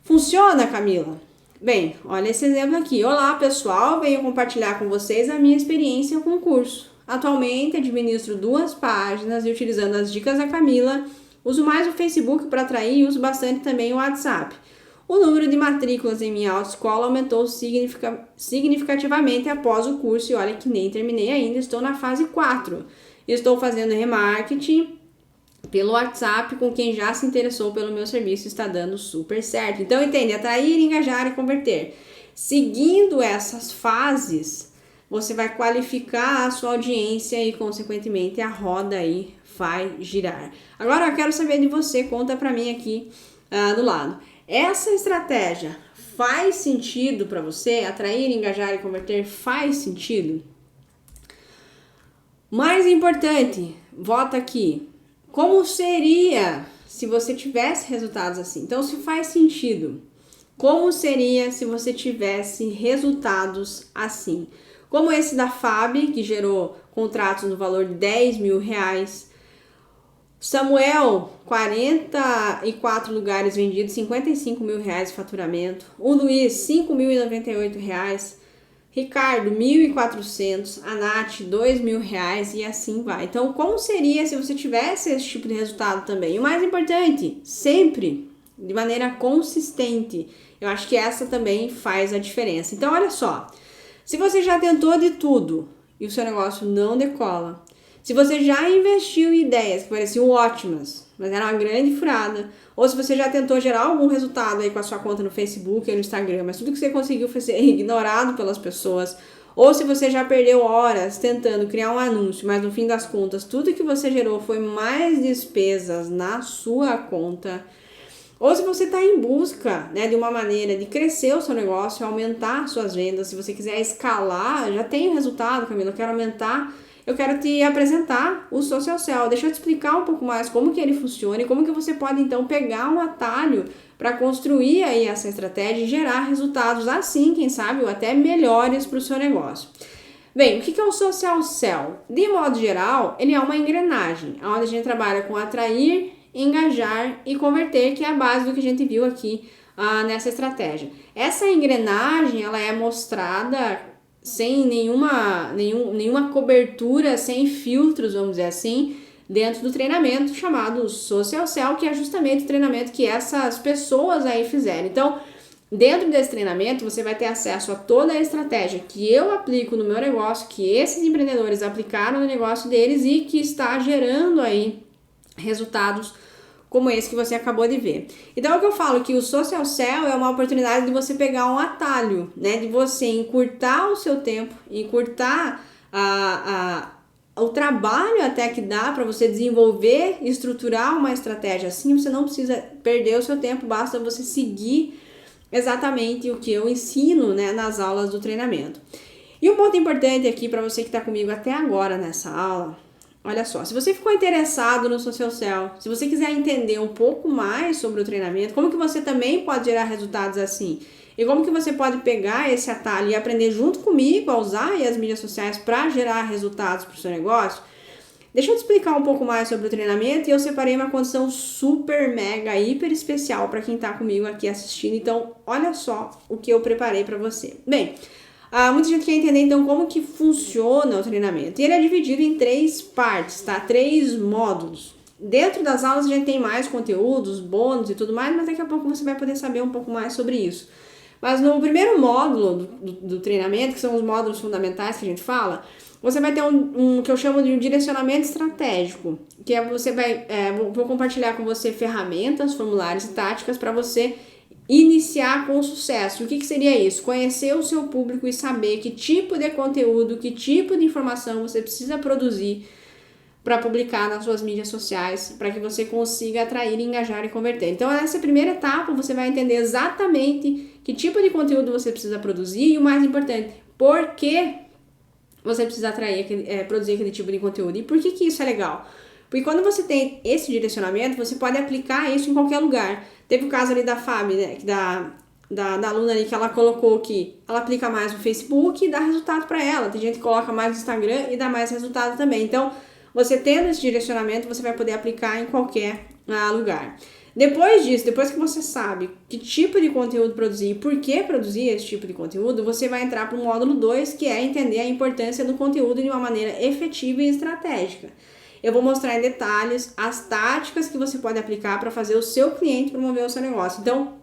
Funciona, Camila? Bem, olha esse exemplo aqui. Olá, pessoal, venho compartilhar com vocês a minha experiência com o curso. Atualmente administro 2 páginas e utilizando as dicas da Camila, uso mais o Facebook para atrair e uso bastante também o WhatsApp. O número de matrículas em minha autoescola aumentou significativamente após o curso e olha que nem terminei ainda, estou na fase 4. Estou fazendo remarketing pelo WhatsApp com quem já se interessou pelo meu serviço, está dando super certo. Então, entende? Atrair, engajar e converter. Seguindo essas fases, você vai qualificar a sua audiência e, consequentemente, a roda aí vai girar. Agora, eu quero saber de você, conta pra mim aqui do lado. Essa estratégia faz sentido para você? Atrair, engajar e converter faz sentido? Mais importante, volta aqui. Como seria se você tivesse resultados assim? Então, se faz sentido, como seria se você tivesse resultados assim? Como esse da Fabi, que gerou contratos no valor de R$10.000. Samuel, 44 lugares vendidos, R$55.000 de faturamento. O Luiz, R$5.098. Ricardo, 1.400. A Nath, R$2.000 e assim vai. Então, como seria se você tivesse esse tipo de resultado também? E o mais importante, sempre de maneira consistente. Eu acho que essa também faz a diferença. Então, olha só. Se você já tentou de tudo e o seu negócio não decola, se você já investiu em ideias que pareciam ótimas, mas era uma grande furada, ou se você já tentou gerar algum resultado aí com a sua conta no Facebook e no Instagram, mas tudo que você conseguiu foi ser ignorado pelas pessoas, ou se você já perdeu horas tentando criar um anúncio, mas no fim das contas tudo que você gerou foi mais despesas na sua conta, ou se você está em busca, né, de uma maneira de crescer o seu negócio, aumentar suas vendas, se você quiser escalar, já tem o resultado, Camila, eu quero aumentar, eu quero te apresentar o Social Cell. Deixa eu te explicar um pouco mais como que ele funciona e como que você pode então pegar um atalho para construir aí essa estratégia e gerar resultados assim, quem sabe, ou até melhores para o seu negócio. Bem, o que é o Social Cell? De modo geral, ele é uma engrenagem, onde a gente trabalha com atrair, engajar e converter, que é a base do que a gente viu aqui nessa estratégia. Essa engrenagem, ela é mostrada sem nenhuma cobertura, sem filtros, vamos dizer assim, dentro do treinamento chamado Social Cell, que é justamente o treinamento que essas pessoas aí fizeram. Então, dentro desse treinamento, você vai ter acesso a toda a estratégia que eu aplico no meu negócio, que esses empreendedores aplicaram no negócio deles e que está gerando aí resultados como esse que você acabou de ver. Então, é o que eu falo, que o Social Cell é uma oportunidade de você pegar um atalho, né? De você encurtar o seu tempo, encurtar o trabalho até que dá para você desenvolver e estruturar uma estratégia assim. Você não precisa perder o seu tempo, basta você seguir exatamente o que eu ensino, né, nas aulas do treinamento. E um ponto importante aqui para você que está comigo até agora nessa aula, olha só, se você ficou interessado no Social Cell, se você quiser entender um pouco mais sobre o treinamento, como que você também pode gerar resultados assim, e como que você pode pegar esse atalho e aprender junto comigo a usar as mídias sociais para gerar resultados para o seu negócio, deixa eu te explicar um pouco mais sobre o treinamento e eu separei uma condição super, mega, hiper especial para quem está comigo aqui assistindo. Então, olha só o que eu preparei para você. Bem, muita gente quer entender então como que funciona o treinamento. E ele é dividido em 3 partes, tá? 3 módulos. Dentro das aulas a gente tem mais conteúdos, bônus e tudo mais, mas daqui a pouco você vai poder saber um pouco mais sobre isso. Mas no primeiro módulo do treinamento, que são os módulos fundamentais que a gente fala, você vai ter um que eu chamo de um direcionamento estratégico, que é você vai, vou compartilhar com você ferramentas, formulários e táticas para você iniciar com sucesso. E o que seria isso? Conhecer o seu público e saber que tipo de conteúdo, que tipo de informação você precisa produzir para publicar nas suas mídias sociais, para que você consiga atrair, engajar e converter. Então, nessa primeira etapa, você vai entender exatamente que tipo de conteúdo você precisa produzir e, o mais importante, por que você precisa atrair, produzir aquele tipo de conteúdo. E por que isso é legal? Porque quando você tem esse direcionamento, você pode aplicar isso em qualquer lugar. Teve o caso ali da Fabi, né, da aluna ali, que ela colocou que ela aplica mais no Facebook e dá resultado para ela. Tem gente que coloca mais no Instagram e dá mais resultado também. Então, você tendo esse direcionamento, você vai poder aplicar em qualquer lugar. Depois disso, depois que você sabe que tipo de conteúdo produzir e por que produzir esse tipo de conteúdo, você vai entrar para o módulo 2, que é entender a importância do conteúdo de uma maneira efetiva e estratégica. Eu vou mostrar em detalhes as táticas que você pode aplicar para fazer o seu cliente promover o seu negócio. Então,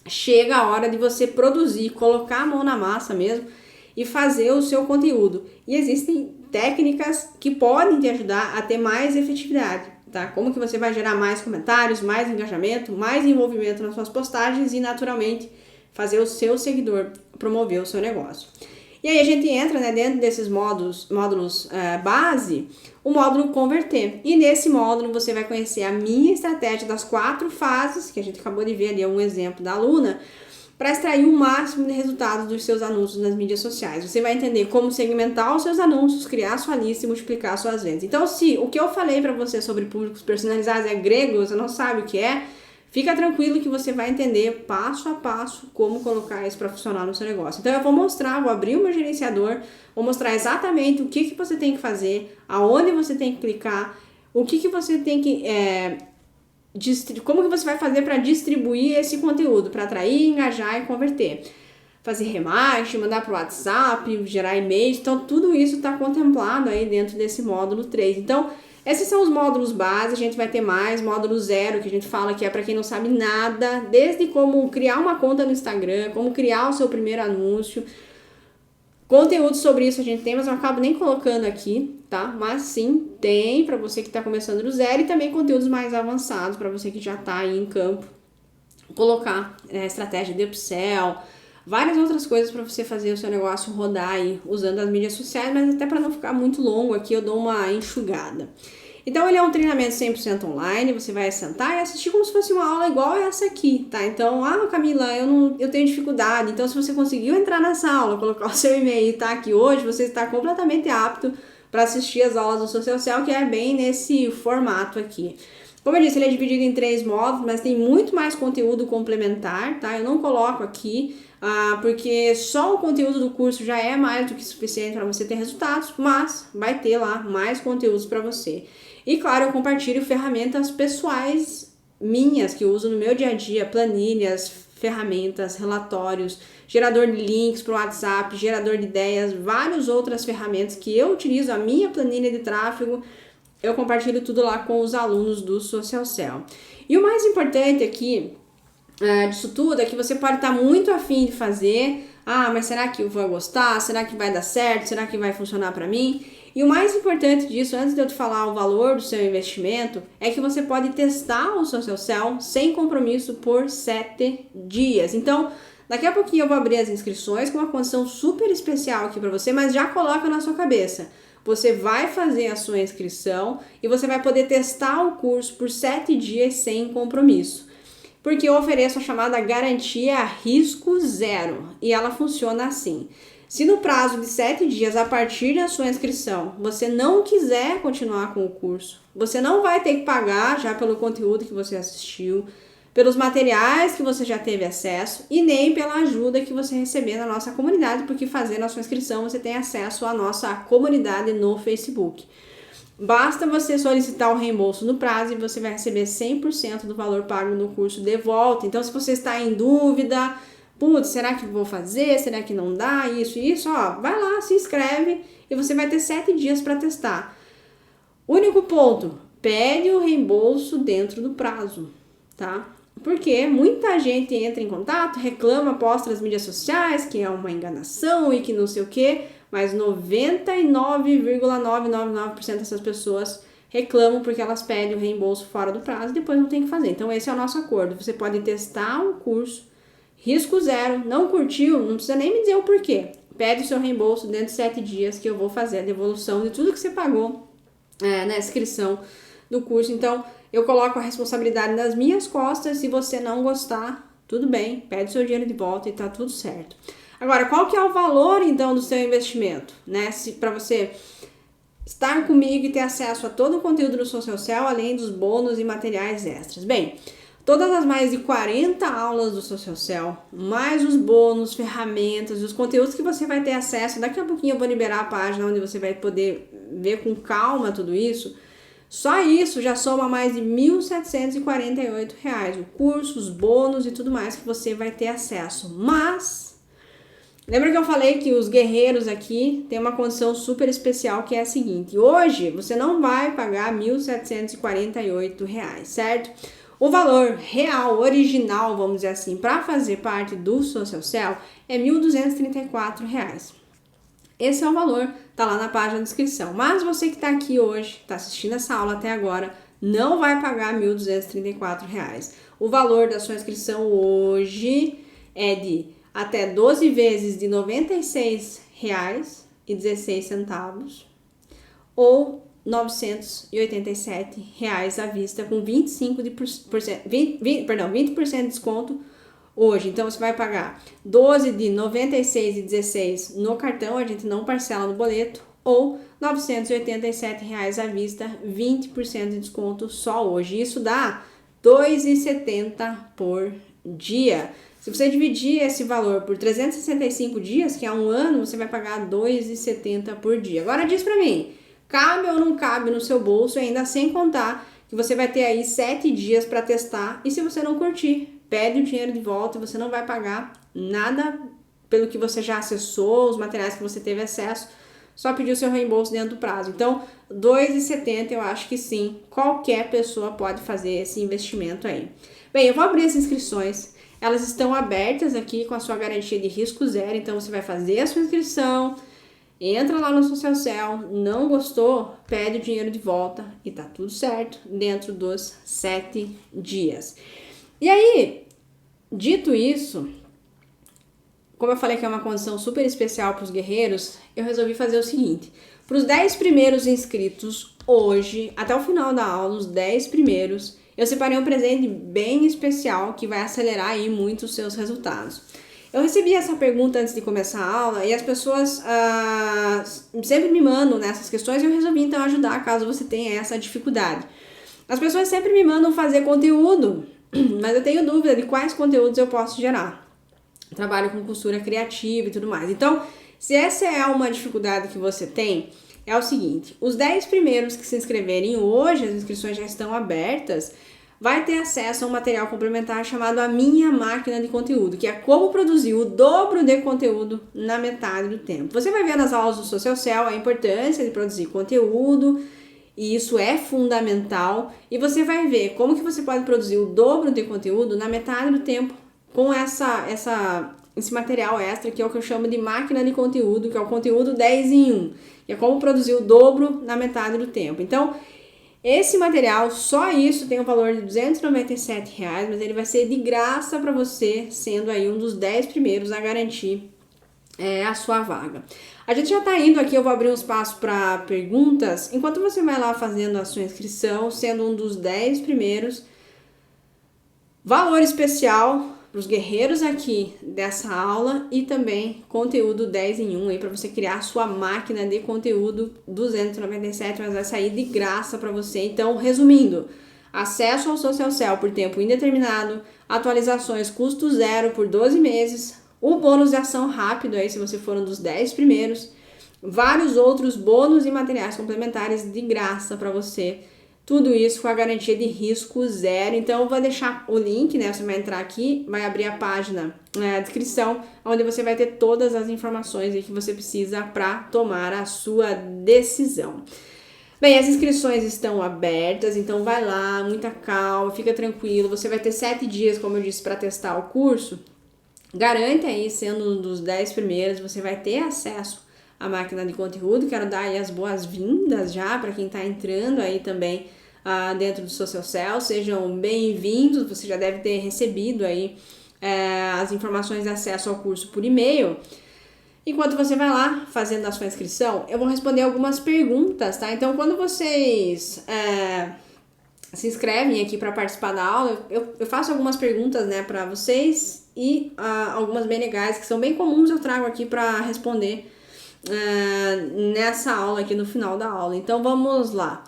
chega a hora de você produzir, colocar a mão na massa mesmo e fazer o seu conteúdo. E existem técnicas que podem te ajudar a ter mais efetividade, tá? Como que você vai gerar mais comentários, mais engajamento, mais envolvimento nas suas postagens e, naturalmente, fazer o seu seguidor promover o seu negócio. E aí a gente entra, né, dentro desses módulos base, o módulo converter. E nesse módulo você vai conhecer a minha estratégia das 4 fases, que a gente acabou de ver ali um exemplo da aluna, para extrair o máximo de resultados dos seus anúncios nas mídias sociais. Você vai entender como segmentar os seus anúncios, criar sua lista e multiplicar suas vendas. Então, se o que eu falei para você sobre públicos personalizados é grego, você não sabe o que é, fica tranquilo que você vai entender passo a passo como colocar isso para funcionar no seu negócio. Então, eu vou mostrar, vou abrir o meu gerenciador, vou mostrar exatamente o que você tem que fazer, aonde você tem que clicar, o que você tem que... como que você vai fazer para distribuir esse conteúdo, para atrair, engajar e converter. Fazer remarketing, mandar para o WhatsApp, gerar e-mails, então tudo isso está contemplado aí dentro desse módulo 3. Então, esses são os módulos base, a gente vai ter mais, módulo 0, que a gente fala que é para quem não sabe nada, desde como criar uma conta no Instagram, como criar o seu primeiro anúncio. Conteúdo sobre isso a gente tem, mas eu acabo nem colocando aqui, tá? Mas sim, tem para você que está começando do zero e também conteúdos mais avançados para você que já está aí em campo. Colocar estratégia de upsell, várias outras coisas para você fazer o seu negócio rodar aí usando as mídias sociais, mas até para não ficar muito longo aqui eu dou uma enxugada. Então, ele é um treinamento 100% online, você vai sentar e assistir como se fosse uma aula igual essa aqui, tá? Então, Camila, eu tenho dificuldade. Então, se você conseguiu entrar nessa aula, colocar o seu e-mail e tá aqui hoje, você está completamente apto para assistir as aulas do Social Cell, que é bem nesse formato aqui. Como eu disse, ele é dividido em 3 módulos, mas tem muito mais conteúdo complementar, tá? Eu não coloco aqui, porque só o conteúdo do curso já é mais do que suficiente para você ter resultados, mas vai ter lá mais conteúdos para você. E claro, eu compartilho ferramentas pessoais minhas que eu uso no meu dia a dia, planilhas, ferramentas, relatórios, gerador de links para o WhatsApp, gerador de ideias, várias outras ferramentas que eu utilizo, a minha planilha de tráfego, eu compartilho tudo lá com os alunos do Social Cell. E o mais importante aqui disso tudo é que você pode estar muito afim de fazer, mas será que eu vou gostar? Será que vai dar certo? Será que vai funcionar para mim? E o mais importante disso, antes de eu te falar o valor do seu investimento, é que você pode testar o Social Cell sem compromisso por 7 dias. Então, daqui a pouquinho eu vou abrir as inscrições com uma condição super especial aqui para você, mas já coloca na sua cabeça. Você vai fazer a sua inscrição e você vai poder testar o curso por 7 dias sem compromisso. Porque eu ofereço a chamada garantia risco zero e ela funciona assim. Se no prazo de 7 dias, a partir da sua inscrição, você não quiser continuar com o curso, você não vai ter que pagar já pelo conteúdo que você assistiu, pelos materiais que você já teve acesso e nem pela ajuda que você receber na nossa comunidade, porque fazendo a sua inscrição você tem acesso à nossa comunidade no Facebook. Basta você solicitar o reembolso no prazo e você vai receber 100% do valor pago no curso de volta. Então, se você está em dúvida, será que vou fazer? Será que não dá? Isso, vai lá, se inscreve e você vai ter 7 dias para testar. Único ponto, pede o reembolso dentro do prazo, tá? Porque muita gente entra em contato, reclama, posta nas mídias sociais que é uma enganação e que não sei o que, mas 99,999% dessas pessoas reclamam porque elas pedem o reembolso fora do prazo e depois não tem que fazer. Então esse é o nosso acordo, você pode testar o curso, risco zero, não curtiu, não precisa nem me dizer o porquê. Pede o seu reembolso dentro de 7 dias que eu vou fazer a devolução de tudo que você pagou na inscrição do curso. Então, eu coloco a responsabilidade nas minhas costas. Se você não gostar, tudo bem, pede o seu dinheiro de volta e tá tudo certo. Agora, qual que é o valor, então, do seu investimento, né? Para você estar comigo e ter acesso a todo o conteúdo do Social Cell, além dos bônus e materiais extras. Bem, todas as mais de 40 aulas do Social Cell, mais os bônus, ferramentas, os conteúdos que você vai ter acesso. Daqui a pouquinho eu vou liberar a página onde você vai poder ver com calma tudo isso. Só isso já soma mais de R$ 1.748. O curso, os bônus e tudo mais que você vai ter acesso. Mas, lembra que eu falei que os guerreiros aqui têm uma condição super especial que é a seguinte. Hoje você não vai pagar R$ 1.748, certo? O valor real, original, vamos dizer assim, para fazer parte do Social Cell é R$ 1.234. Esse é o valor, tá lá na página de inscrição. Mas você que está aqui hoje, está assistindo essa aula até agora, não vai pagar R$ 1.234. O valor da sua inscrição hoje é de até 12 vezes de R$ 96 R$2.202,16 ou R$ 987 à vista com 20% de desconto hoje. Então você vai pagar 12 de R$ 96,16 no cartão, a gente não parcela no boleto, ou R$ 987 à vista, 20% de desconto só hoje. Isso dá R$ 2,70 por dia. Se você dividir esse valor por 365 dias, que é um ano, você vai pagar R$ 2,70 por dia. Agora diz pra mim, cabe ou não cabe no seu bolso, ainda sem contar que você vai ter aí 7 dias para testar, e se você não curtir, pede o dinheiro de volta e você não vai pagar nada pelo que você já acessou, os materiais que você teve acesso, só pedir o seu reembolso dentro do prazo. Então, R$ 2,70 eu acho que sim, qualquer pessoa pode fazer esse investimento aí. Bem, eu vou abrir as inscrições, elas estão abertas aqui com a sua garantia de risco zero, então você vai fazer a sua inscrição, entra lá no Social Cell, não gostou, pede o dinheiro de volta e tá tudo certo dentro dos 7 dias. E aí, dito isso, como eu falei que é uma condição super especial para os guerreiros, eu resolvi fazer o seguinte, para os 10 primeiros inscritos hoje, até o final da aula, os 10 primeiros, eu separei um presente bem especial que vai acelerar aí muito os seus resultados. Eu recebi essa pergunta antes de começar a aula e as pessoas sempre me mandam nessas questões e eu resolvi então ajudar caso você tenha essa dificuldade. As pessoas sempre me mandam fazer conteúdo, mas eu tenho dúvida de quais conteúdos eu posso gerar. Trabalho com costura criativa e tudo mais. Então, se essa é uma dificuldade que você tem, é o seguinte, os 10 primeiros que se inscreverem hoje, as inscrições já estão abertas, vai ter acesso a um material complementar chamado A Minha Máquina de Conteúdo, que é como produzir o dobro de conteúdo na metade do tempo. Você vai ver nas aulas do Social Cell a importância de produzir conteúdo, e isso é fundamental, e você vai ver como que você pode produzir o dobro de conteúdo na metade do tempo com esse material extra, que é o que eu chamo de máquina de conteúdo, que é o conteúdo 10 em 1, que é como produzir o dobro na metade do tempo. Então, esse material, só isso tem um valor de R$ 297, mas ele vai ser de graça para você, sendo aí um dos 10 primeiros a garantir a sua vaga. A gente já tá indo aqui, eu vou abrir um espaço para perguntas, enquanto você vai lá fazendo a sua inscrição, sendo um dos 10 primeiros, valor especial para os guerreiros aqui dessa aula e também conteúdo 10 em 1 aí para você criar a sua máquina de conteúdo 297, mas vai sair de graça para você. Então, resumindo, acesso ao Social Cell por tempo indeterminado, atualizações custo zero por 12 meses, o bônus de ação rápido aí se você for um dos 10 primeiros, vários outros bônus e materiais complementares de graça para você. Tudo isso com a garantia de risco zero. Então, eu vou deixar o link, né? Você vai entrar aqui, vai abrir a página, a descrição, onde você vai ter todas as informações que você precisa para tomar a sua decisão. Bem, as inscrições estão abertas, então vai lá, muita calma, fica tranquilo. Você vai ter 7 dias, como eu disse, para testar o curso. Garante aí, sendo um dos 10 primeiros, você vai ter acesso à máquina de conteúdo. Quero dar aí as boas-vindas já para quem está entrando aí também dentro do Social Cell. Sejam bem-vindos, você já deve ter recebido aí as informações de acesso ao curso por e-mail. Enquanto você vai lá fazendo a sua inscrição, eu vou responder algumas perguntas, tá? Então, quando vocês se inscrevem aqui para participar da aula, eu faço algumas perguntas, né, para vocês e algumas bem legais, que são bem comuns, eu trago aqui para responder nessa aula aqui no final da aula. Então vamos lá.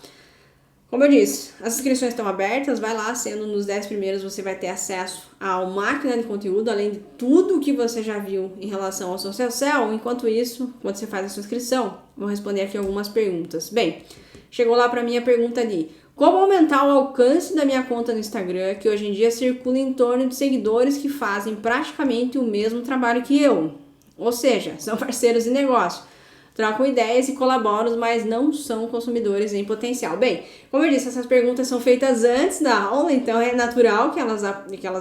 Como eu disse, as inscrições estão abertas, vai lá, sendo nos 10 primeiros você vai ter acesso à máquina de conteúdo, além de tudo que você já viu em relação ao Social Cell. Enquanto isso, quando você faz a sua inscrição, vou responder aqui algumas perguntas. Bem, chegou lá para mim a pergunta de como aumentar o alcance da minha conta no Instagram, que hoje em dia circula em torno de seguidores que fazem praticamente o mesmo trabalho que eu. Ou seja, são parceiros de negócio, trocam ideias e colaboram, mas não são consumidores em potencial. Bem, como eu disse, essas perguntas são feitas antes da aula, então é natural que elas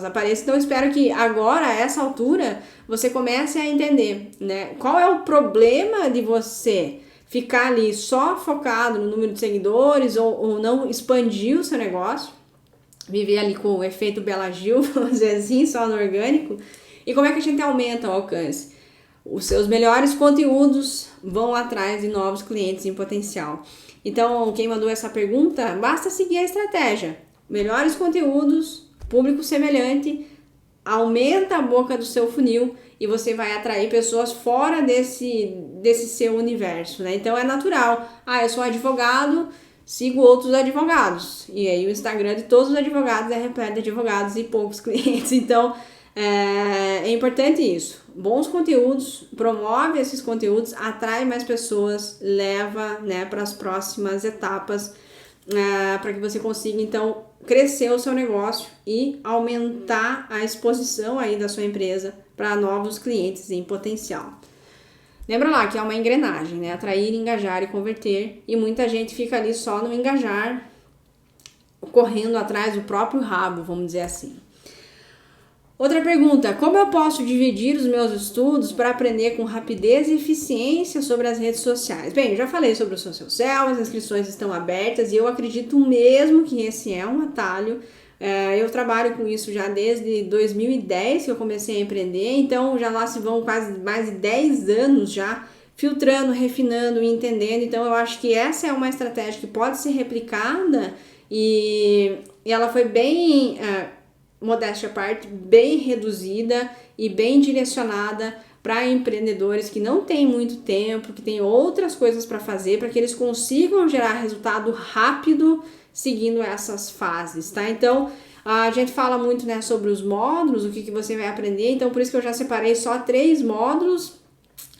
apareçam. Então eu espero que agora, a essa altura, você comece a entender, né? Qual é o problema de você ficar ali só focado no número de seguidores ou não expandir o seu negócio, viver ali com o efeito Bela Gil, vamos dizer assim, só no orgânico, e como é que a gente aumenta o alcance? os seus melhores conteúdos vão atrás de novos clientes em potencial. Então, quem mandou essa pergunta, basta seguir a estratégia. Melhores conteúdos, público semelhante, aumenta a boca do seu funil e você vai atrair pessoas fora desse seu universo, né? Então, é natural. Eu sou advogado, sigo outros advogados. E aí, o Instagram de todos os advogados é repleto de advogados e poucos clientes. Então, é importante isso. Bons conteúdos, promove esses conteúdos, atrai mais pessoas, leva, né, para as próximas etapas, para que você consiga então crescer o seu negócio e aumentar a exposição aí da sua empresa para novos clientes em potencial. Lembra lá que é uma engrenagem, né? Atrair, engajar e converter, e muita gente fica ali só no engajar, correndo atrás do próprio rabo, vamos dizer assim. Outra pergunta, como eu posso dividir os meus estudos para aprender com rapidez e eficiência sobre as redes sociais? Bem, eu já falei sobre o Social Cell, as inscrições estão abertas e eu acredito mesmo que esse é um atalho. Eu trabalho com isso já desde 2010 que eu comecei a empreender, então já lá se vão quase mais de 10 anos já filtrando, refinando e entendendo. Então eu acho que essa é uma estratégia que pode ser replicada e ela foi bem... modéstia à parte, bem reduzida e bem direcionada para empreendedores que não têm muito tempo, que têm outras coisas para fazer, para que eles consigam gerar resultado rápido seguindo essas fases, tá? Então, a gente fala muito, né, sobre os módulos, o que você vai aprender, então por isso que eu já separei só 3 módulos,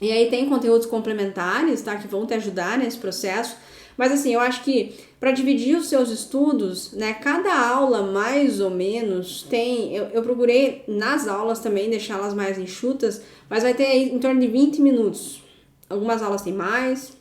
e aí tem conteúdos complementares, tá, que vão te ajudar nesse processo. Mas assim, eu acho que para dividir os seus estudos, né, cada aula mais ou menos tem, eu procurei nas aulas também deixá-las mais enxutas, mas vai ter aí em torno de 20 minutos. Algumas aulas tem mais,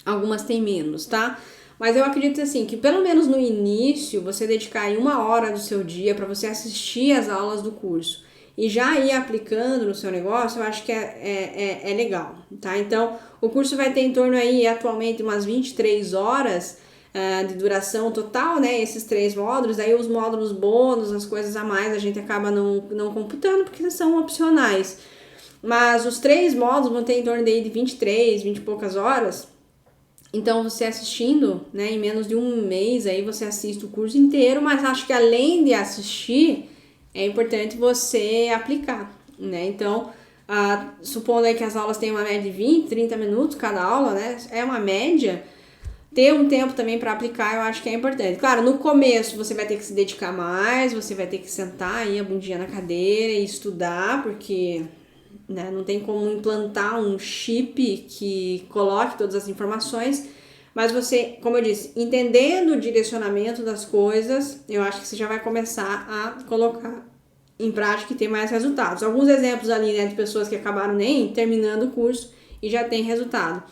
algumas tem menos, tá? Mas eu acredito assim, que pelo menos no início, você dedicar aí 1 hora do seu dia para você assistir as aulas do curso e já ir aplicando no seu negócio, eu acho que é legal, tá? Então, o curso vai ter em torno aí, atualmente, umas 23 horas de duração total, né? Esses 3 módulos, aí os módulos bônus, as coisas a mais, a gente acaba não computando, porque são opcionais. Mas os 3 módulos vão ter em torno de 23, 20 e poucas horas. Então, você assistindo, né, em menos de 1 mês, aí você assiste o curso inteiro, mas acho que além de assistir, é importante você aplicar, né? Então, supondo aí que as aulas têm uma média de 20, 30 minutos cada aula, né? É uma média. Ter um tempo também para aplicar, eu acho que é importante. Claro, no começo você vai ter que se dedicar mais, você vai ter que sentar aí a bundinha na cadeira e estudar, porque, né, não tem como implantar um chip que coloque todas as informações. Mas você, como eu disse, entendendo o direcionamento das coisas, eu acho que você já vai começar a colocar em prática e ter mais resultados. Alguns exemplos ali, né, de pessoas que acabaram nem terminando o curso e já tem resultado.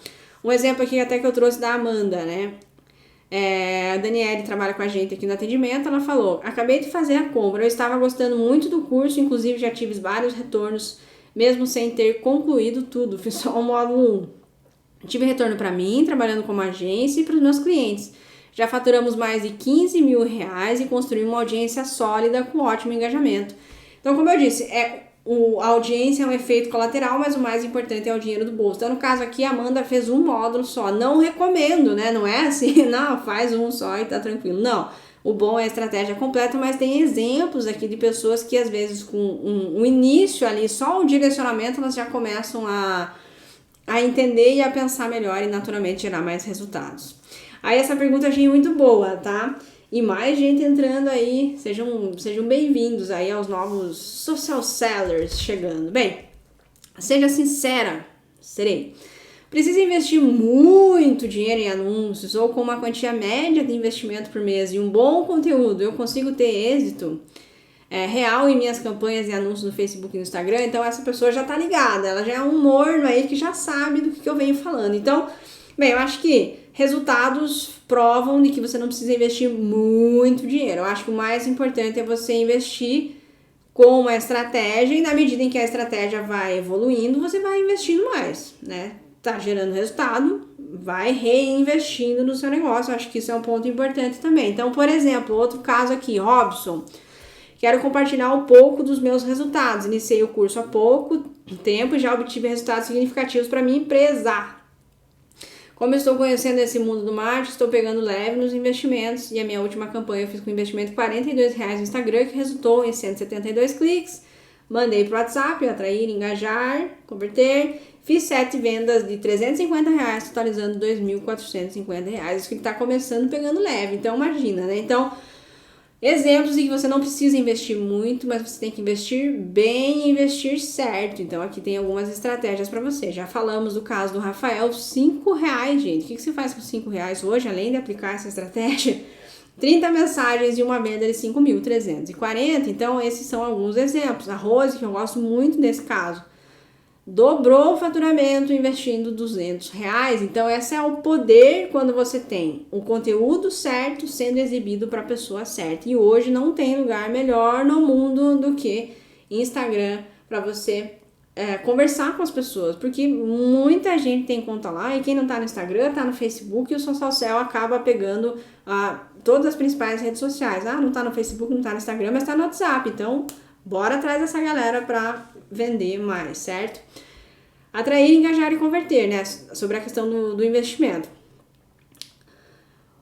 Um exemplo aqui até que eu trouxe da Amanda, né? A Daniele trabalha com a gente aqui no atendimento, ela falou, acabei de fazer a compra, eu estava gostando muito do curso, inclusive já tive vários retornos, mesmo sem ter concluído tudo, fiz só o módulo 1. Tive retorno para mim, trabalhando como agência e para os meus clientes. Já faturamos mais de 15 mil reais e construímos uma audiência sólida com ótimo engajamento. Então, como eu disse, a audiência é um efeito colateral, mas o mais importante é o dinheiro do bolso. Então, no caso aqui, a Amanda fez um módulo só. Não recomendo, né? Não é assim, não, faz um só e tá tranquilo. Não, o bom é a estratégia completa, mas tem exemplos aqui de pessoas que, às vezes, com um início ali, só o direcionamento, elas já começam a entender e a pensar melhor e, naturalmente, gerar mais resultados. Aí, essa pergunta achei muito boa, tá? E mais gente entrando aí, sejam bem-vindos aí aos novos social sellers chegando. Bem, seja sincera, serei. Precisa investir muito dinheiro em anúncios ou com uma quantia média de investimento por mês e um bom conteúdo, eu consigo ter êxito real em minhas campanhas e anúncios no Facebook e no Instagram? Então essa pessoa já tá ligada, ela já é um morno aí que já sabe do que eu venho falando. Então, bem, eu acho que resultados provam de que você não precisa investir muito dinheiro. Eu acho que o mais importante é você investir com uma estratégia e na medida em que a estratégia vai evoluindo, você vai investindo mais, né? Tá gerando resultado, vai reinvestindo no seu negócio. Eu acho que isso é um ponto importante também. Então, por exemplo, outro caso aqui, Robson, quero compartilhar um pouco dos meus resultados. Iniciei o curso há pouco tempo e já obtive resultados significativos para minha empresa. Como eu estou conhecendo esse mundo do marketing, estou pegando leve nos investimentos e a minha última campanha eu fiz com investimento de R$42 no Instagram, que resultou em 172 cliques. Mandei para o WhatsApp, atrair, engajar, converter. Fiz 7 vendas de R$350, totalizando R$2.450. Isso que está começando pegando leve, então imagina, né? Então, exemplos em que você não precisa investir muito, mas você tem que investir bem e investir certo. Então, aqui tem algumas estratégias para você. Já falamos do caso do Rafael, R$5, gente. O que você faz com R$5 hoje, além de aplicar essa estratégia? 30 mensagens e uma venda de 5.340. Então, esses são alguns exemplos. A Rose, que eu gosto muito desse caso, dobrou o faturamento investindo R$200. Então, esse é o poder quando você tem o conteúdo certo sendo exibido para a pessoa certa. E hoje não tem lugar melhor no mundo do que Instagram para você conversar com as pessoas. Porque muita gente tem conta lá e quem não tá no Instagram, tá no Facebook, e o Social Cell acaba pegando todas as principais redes sociais. Não tá no Facebook, não tá no Instagram, mas tá no WhatsApp. Então, bora atrás dessa galera para vender mais, certo? Atrair, engajar e converter, né? Sobre a questão do investimento.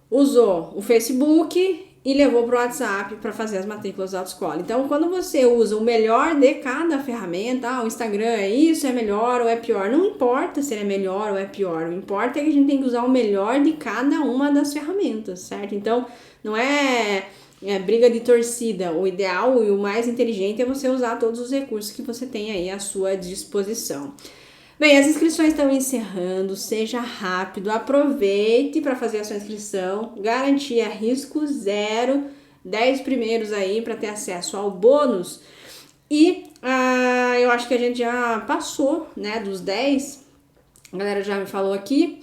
Usou o Facebook e levou para o WhatsApp para fazer as matrículas da autoescola. Então, quando você usa o melhor de cada ferramenta, o Instagram é isso, é melhor ou é pior, não importa se ele é melhor ou é pior, o importa é que a gente tem que usar o melhor de cada uma das ferramentas, certo? Então, não é briga de torcida. O ideal e o mais inteligente é você usar todos os recursos que você tem aí à sua disposição. Bem, as inscrições estão encerrando, seja rápido, aproveite para fazer a sua inscrição, garantia risco zero, 10 primeiros aí para ter acesso ao bônus. E eu acho que a gente já passou, né, dos 10, a galera já me falou aqui.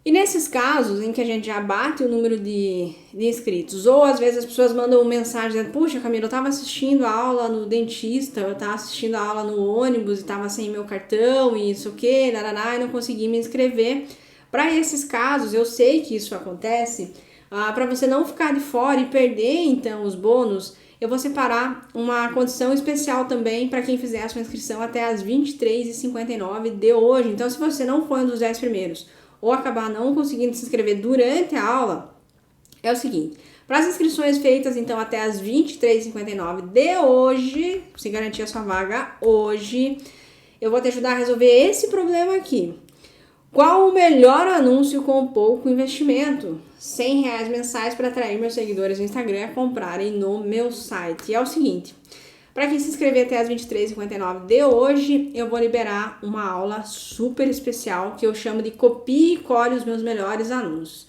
E nesses casos em que a gente já bate o número de inscritos, ou às vezes as pessoas mandam uma mensagem dizendo: puxa, Camila, eu tava assistindo a aula no dentista, eu tava assistindo a aula no ônibus e tava sem meu cartão e isso o que, e não consegui me inscrever. Para esses casos, eu sei que isso acontece, para você não ficar de fora e perder então os bônus, eu vou separar uma condição especial também para quem fizer a sua inscrição até as 23h59 de hoje. Então, se você não foi um dos 10 primeiros, ou acabar não conseguindo se inscrever durante a aula, é o seguinte: para as inscrições feitas então até as 23h59 de hoje, se garantir a sua vaga hoje, eu vou te ajudar a resolver esse problema aqui. Qual o melhor anúncio com pouco investimento? R$100 mensais para atrair meus seguidores no Instagram a comprarem no meu site. E é o seguinte: para quem se inscrever até as 23h59 de hoje, eu vou liberar uma aula super especial que eu chamo de Copie e Colhe os meus melhores anúncios.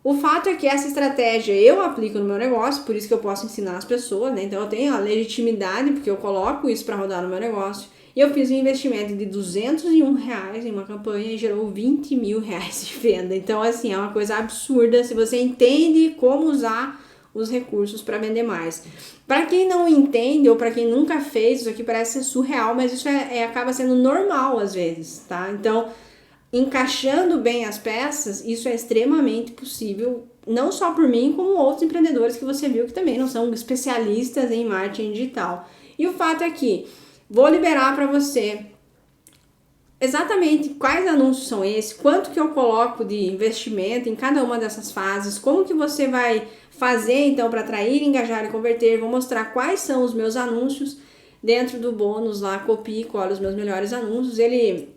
O fato é que essa estratégia eu aplico no meu negócio, por isso que eu posso ensinar as pessoas, né? Então eu tenho a legitimidade, porque eu coloco isso para rodar no meu negócio. E eu fiz um investimento de R$201 em uma campanha e gerou R$20 mil de venda. Então, assim, é uma coisa absurda se você entende como usar os recursos para vender mais. Para quem não entende ou para quem nunca fez, isso aqui parece ser surreal, mas isso acaba sendo normal às vezes, tá? Então, encaixando bem as peças, isso é extremamente possível, não só por mim, como outros empreendedores que você viu que também não são especialistas em marketing digital. E o fato é que vou liberar para você exatamente quais anúncios são esses, quanto que eu coloco de investimento em cada uma dessas fases, como que você vai fazer então para atrair, engajar e converter. Vou mostrar quais são os meus anúncios dentro do bônus lá, Copie e Colhe os meus melhores anúncios. Ele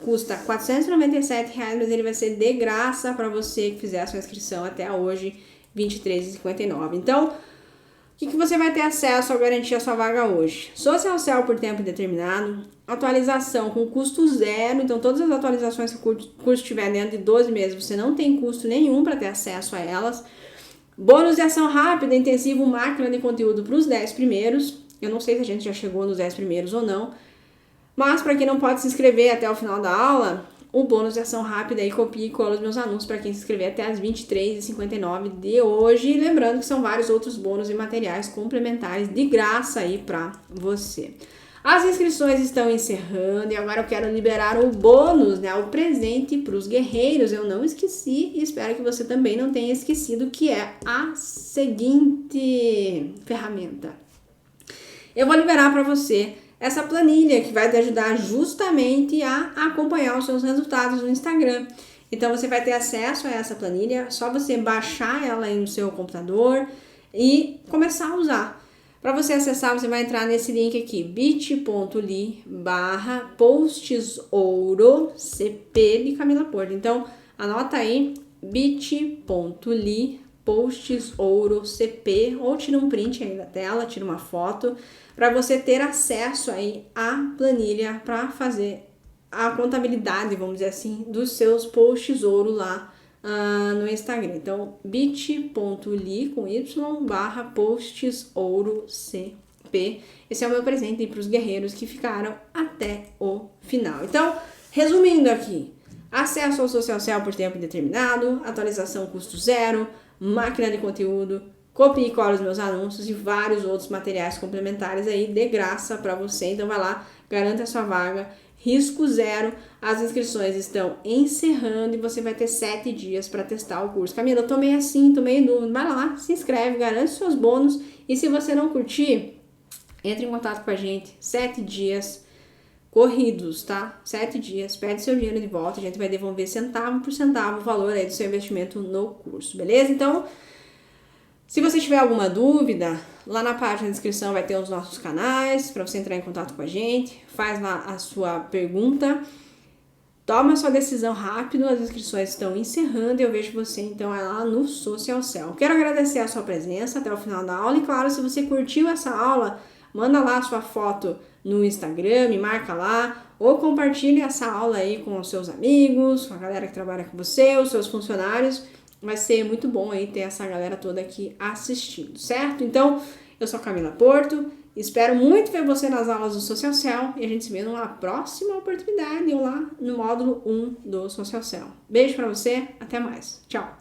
custa R$497, mas ele vai ser de graça para você que fizer a sua inscrição até hoje, 23h59. Então, o que você vai ter acesso ao garantir a sua vaga hoje? Social Cell por tempo indeterminado, atualização com custo zero, então todas as atualizações que o curso tiver dentro de 12 meses, você não tem custo nenhum para ter acesso a elas. Bônus de ação rápida, intensivo, máquina de conteúdo para os 10 primeiros. Eu não sei se a gente já chegou nos 10 primeiros ou não, mas para quem não pode se inscrever até o final da aula, o bônus de ação rápida aí, Copie e Cola os meus anúncios para quem se inscrever até as 23h59 de hoje. E lembrando que são vários outros bônus e materiais complementares de graça aí para você. As inscrições estão encerrando e agora eu quero liberar o bônus, né, o presente para os guerreiros. Eu não esqueci e espero que você também não tenha esquecido, que é a seguinte ferramenta. Eu vou liberar para você essa planilha que vai te ajudar justamente a acompanhar os seus resultados no Instagram. Então você vai ter acesso a essa planilha, só você baixar ela aí no seu computador e começar a usar. Para você acessar, você vai entrar nesse link aqui, bit.ly/postesourocp de Camila Porto. Então, anota aí, bit.ly/postesourocp, ou tira um print aí da tela, tira uma foto, para você ter acesso aí à planilha para fazer a contabilidade, vamos dizer assim, dos seus posts ouro lá no Instagram. Então, bit.ly/postesourocp. Esse é o meu presente para os guerreiros que ficaram até o final. Então, resumindo aqui, acesso ao Social Cell por tempo indeterminado, atualização custo zero, máquina de conteúdo, copie e cola os meus anúncios e vários outros materiais complementares aí de graça para você. Então vai lá, garanta a sua vaga, risco zero. As inscrições estão encerrando e você vai ter 7 dias para testar o curso. Camila, eu tô meio assim, tô meio dúvida. Vai lá, se inscreve, garante seus bônus. E se você não curtir, entre em contato com a gente. 7 dias corridos, tá? 7 dias, pede seu dinheiro de volta. A gente vai devolver centavo por centavo o valor aí do seu investimento no curso, beleza? Então, se você tiver alguma dúvida, lá na página de inscrição vai ter os nossos canais para você entrar em contato com a gente, faz lá a sua pergunta, toma a sua decisão rápido, as inscrições estão encerrando e eu vejo você então lá no Social Cell. Quero agradecer a sua presença até o final da aula e claro, se você curtiu essa aula, manda lá a sua foto no Instagram, me marca lá, ou compartilhe essa aula aí com os seus amigos, com a galera que trabalha com você, os seus funcionários. Vai ser muito bom aí ter essa galera toda aqui assistindo, certo? Então, eu sou a Camila Porto, espero muito ver você nas aulas do Social Cell e a gente se vê numa próxima oportunidade ou lá no módulo 1 do Social Cell. Beijo pra você, até mais. Tchau!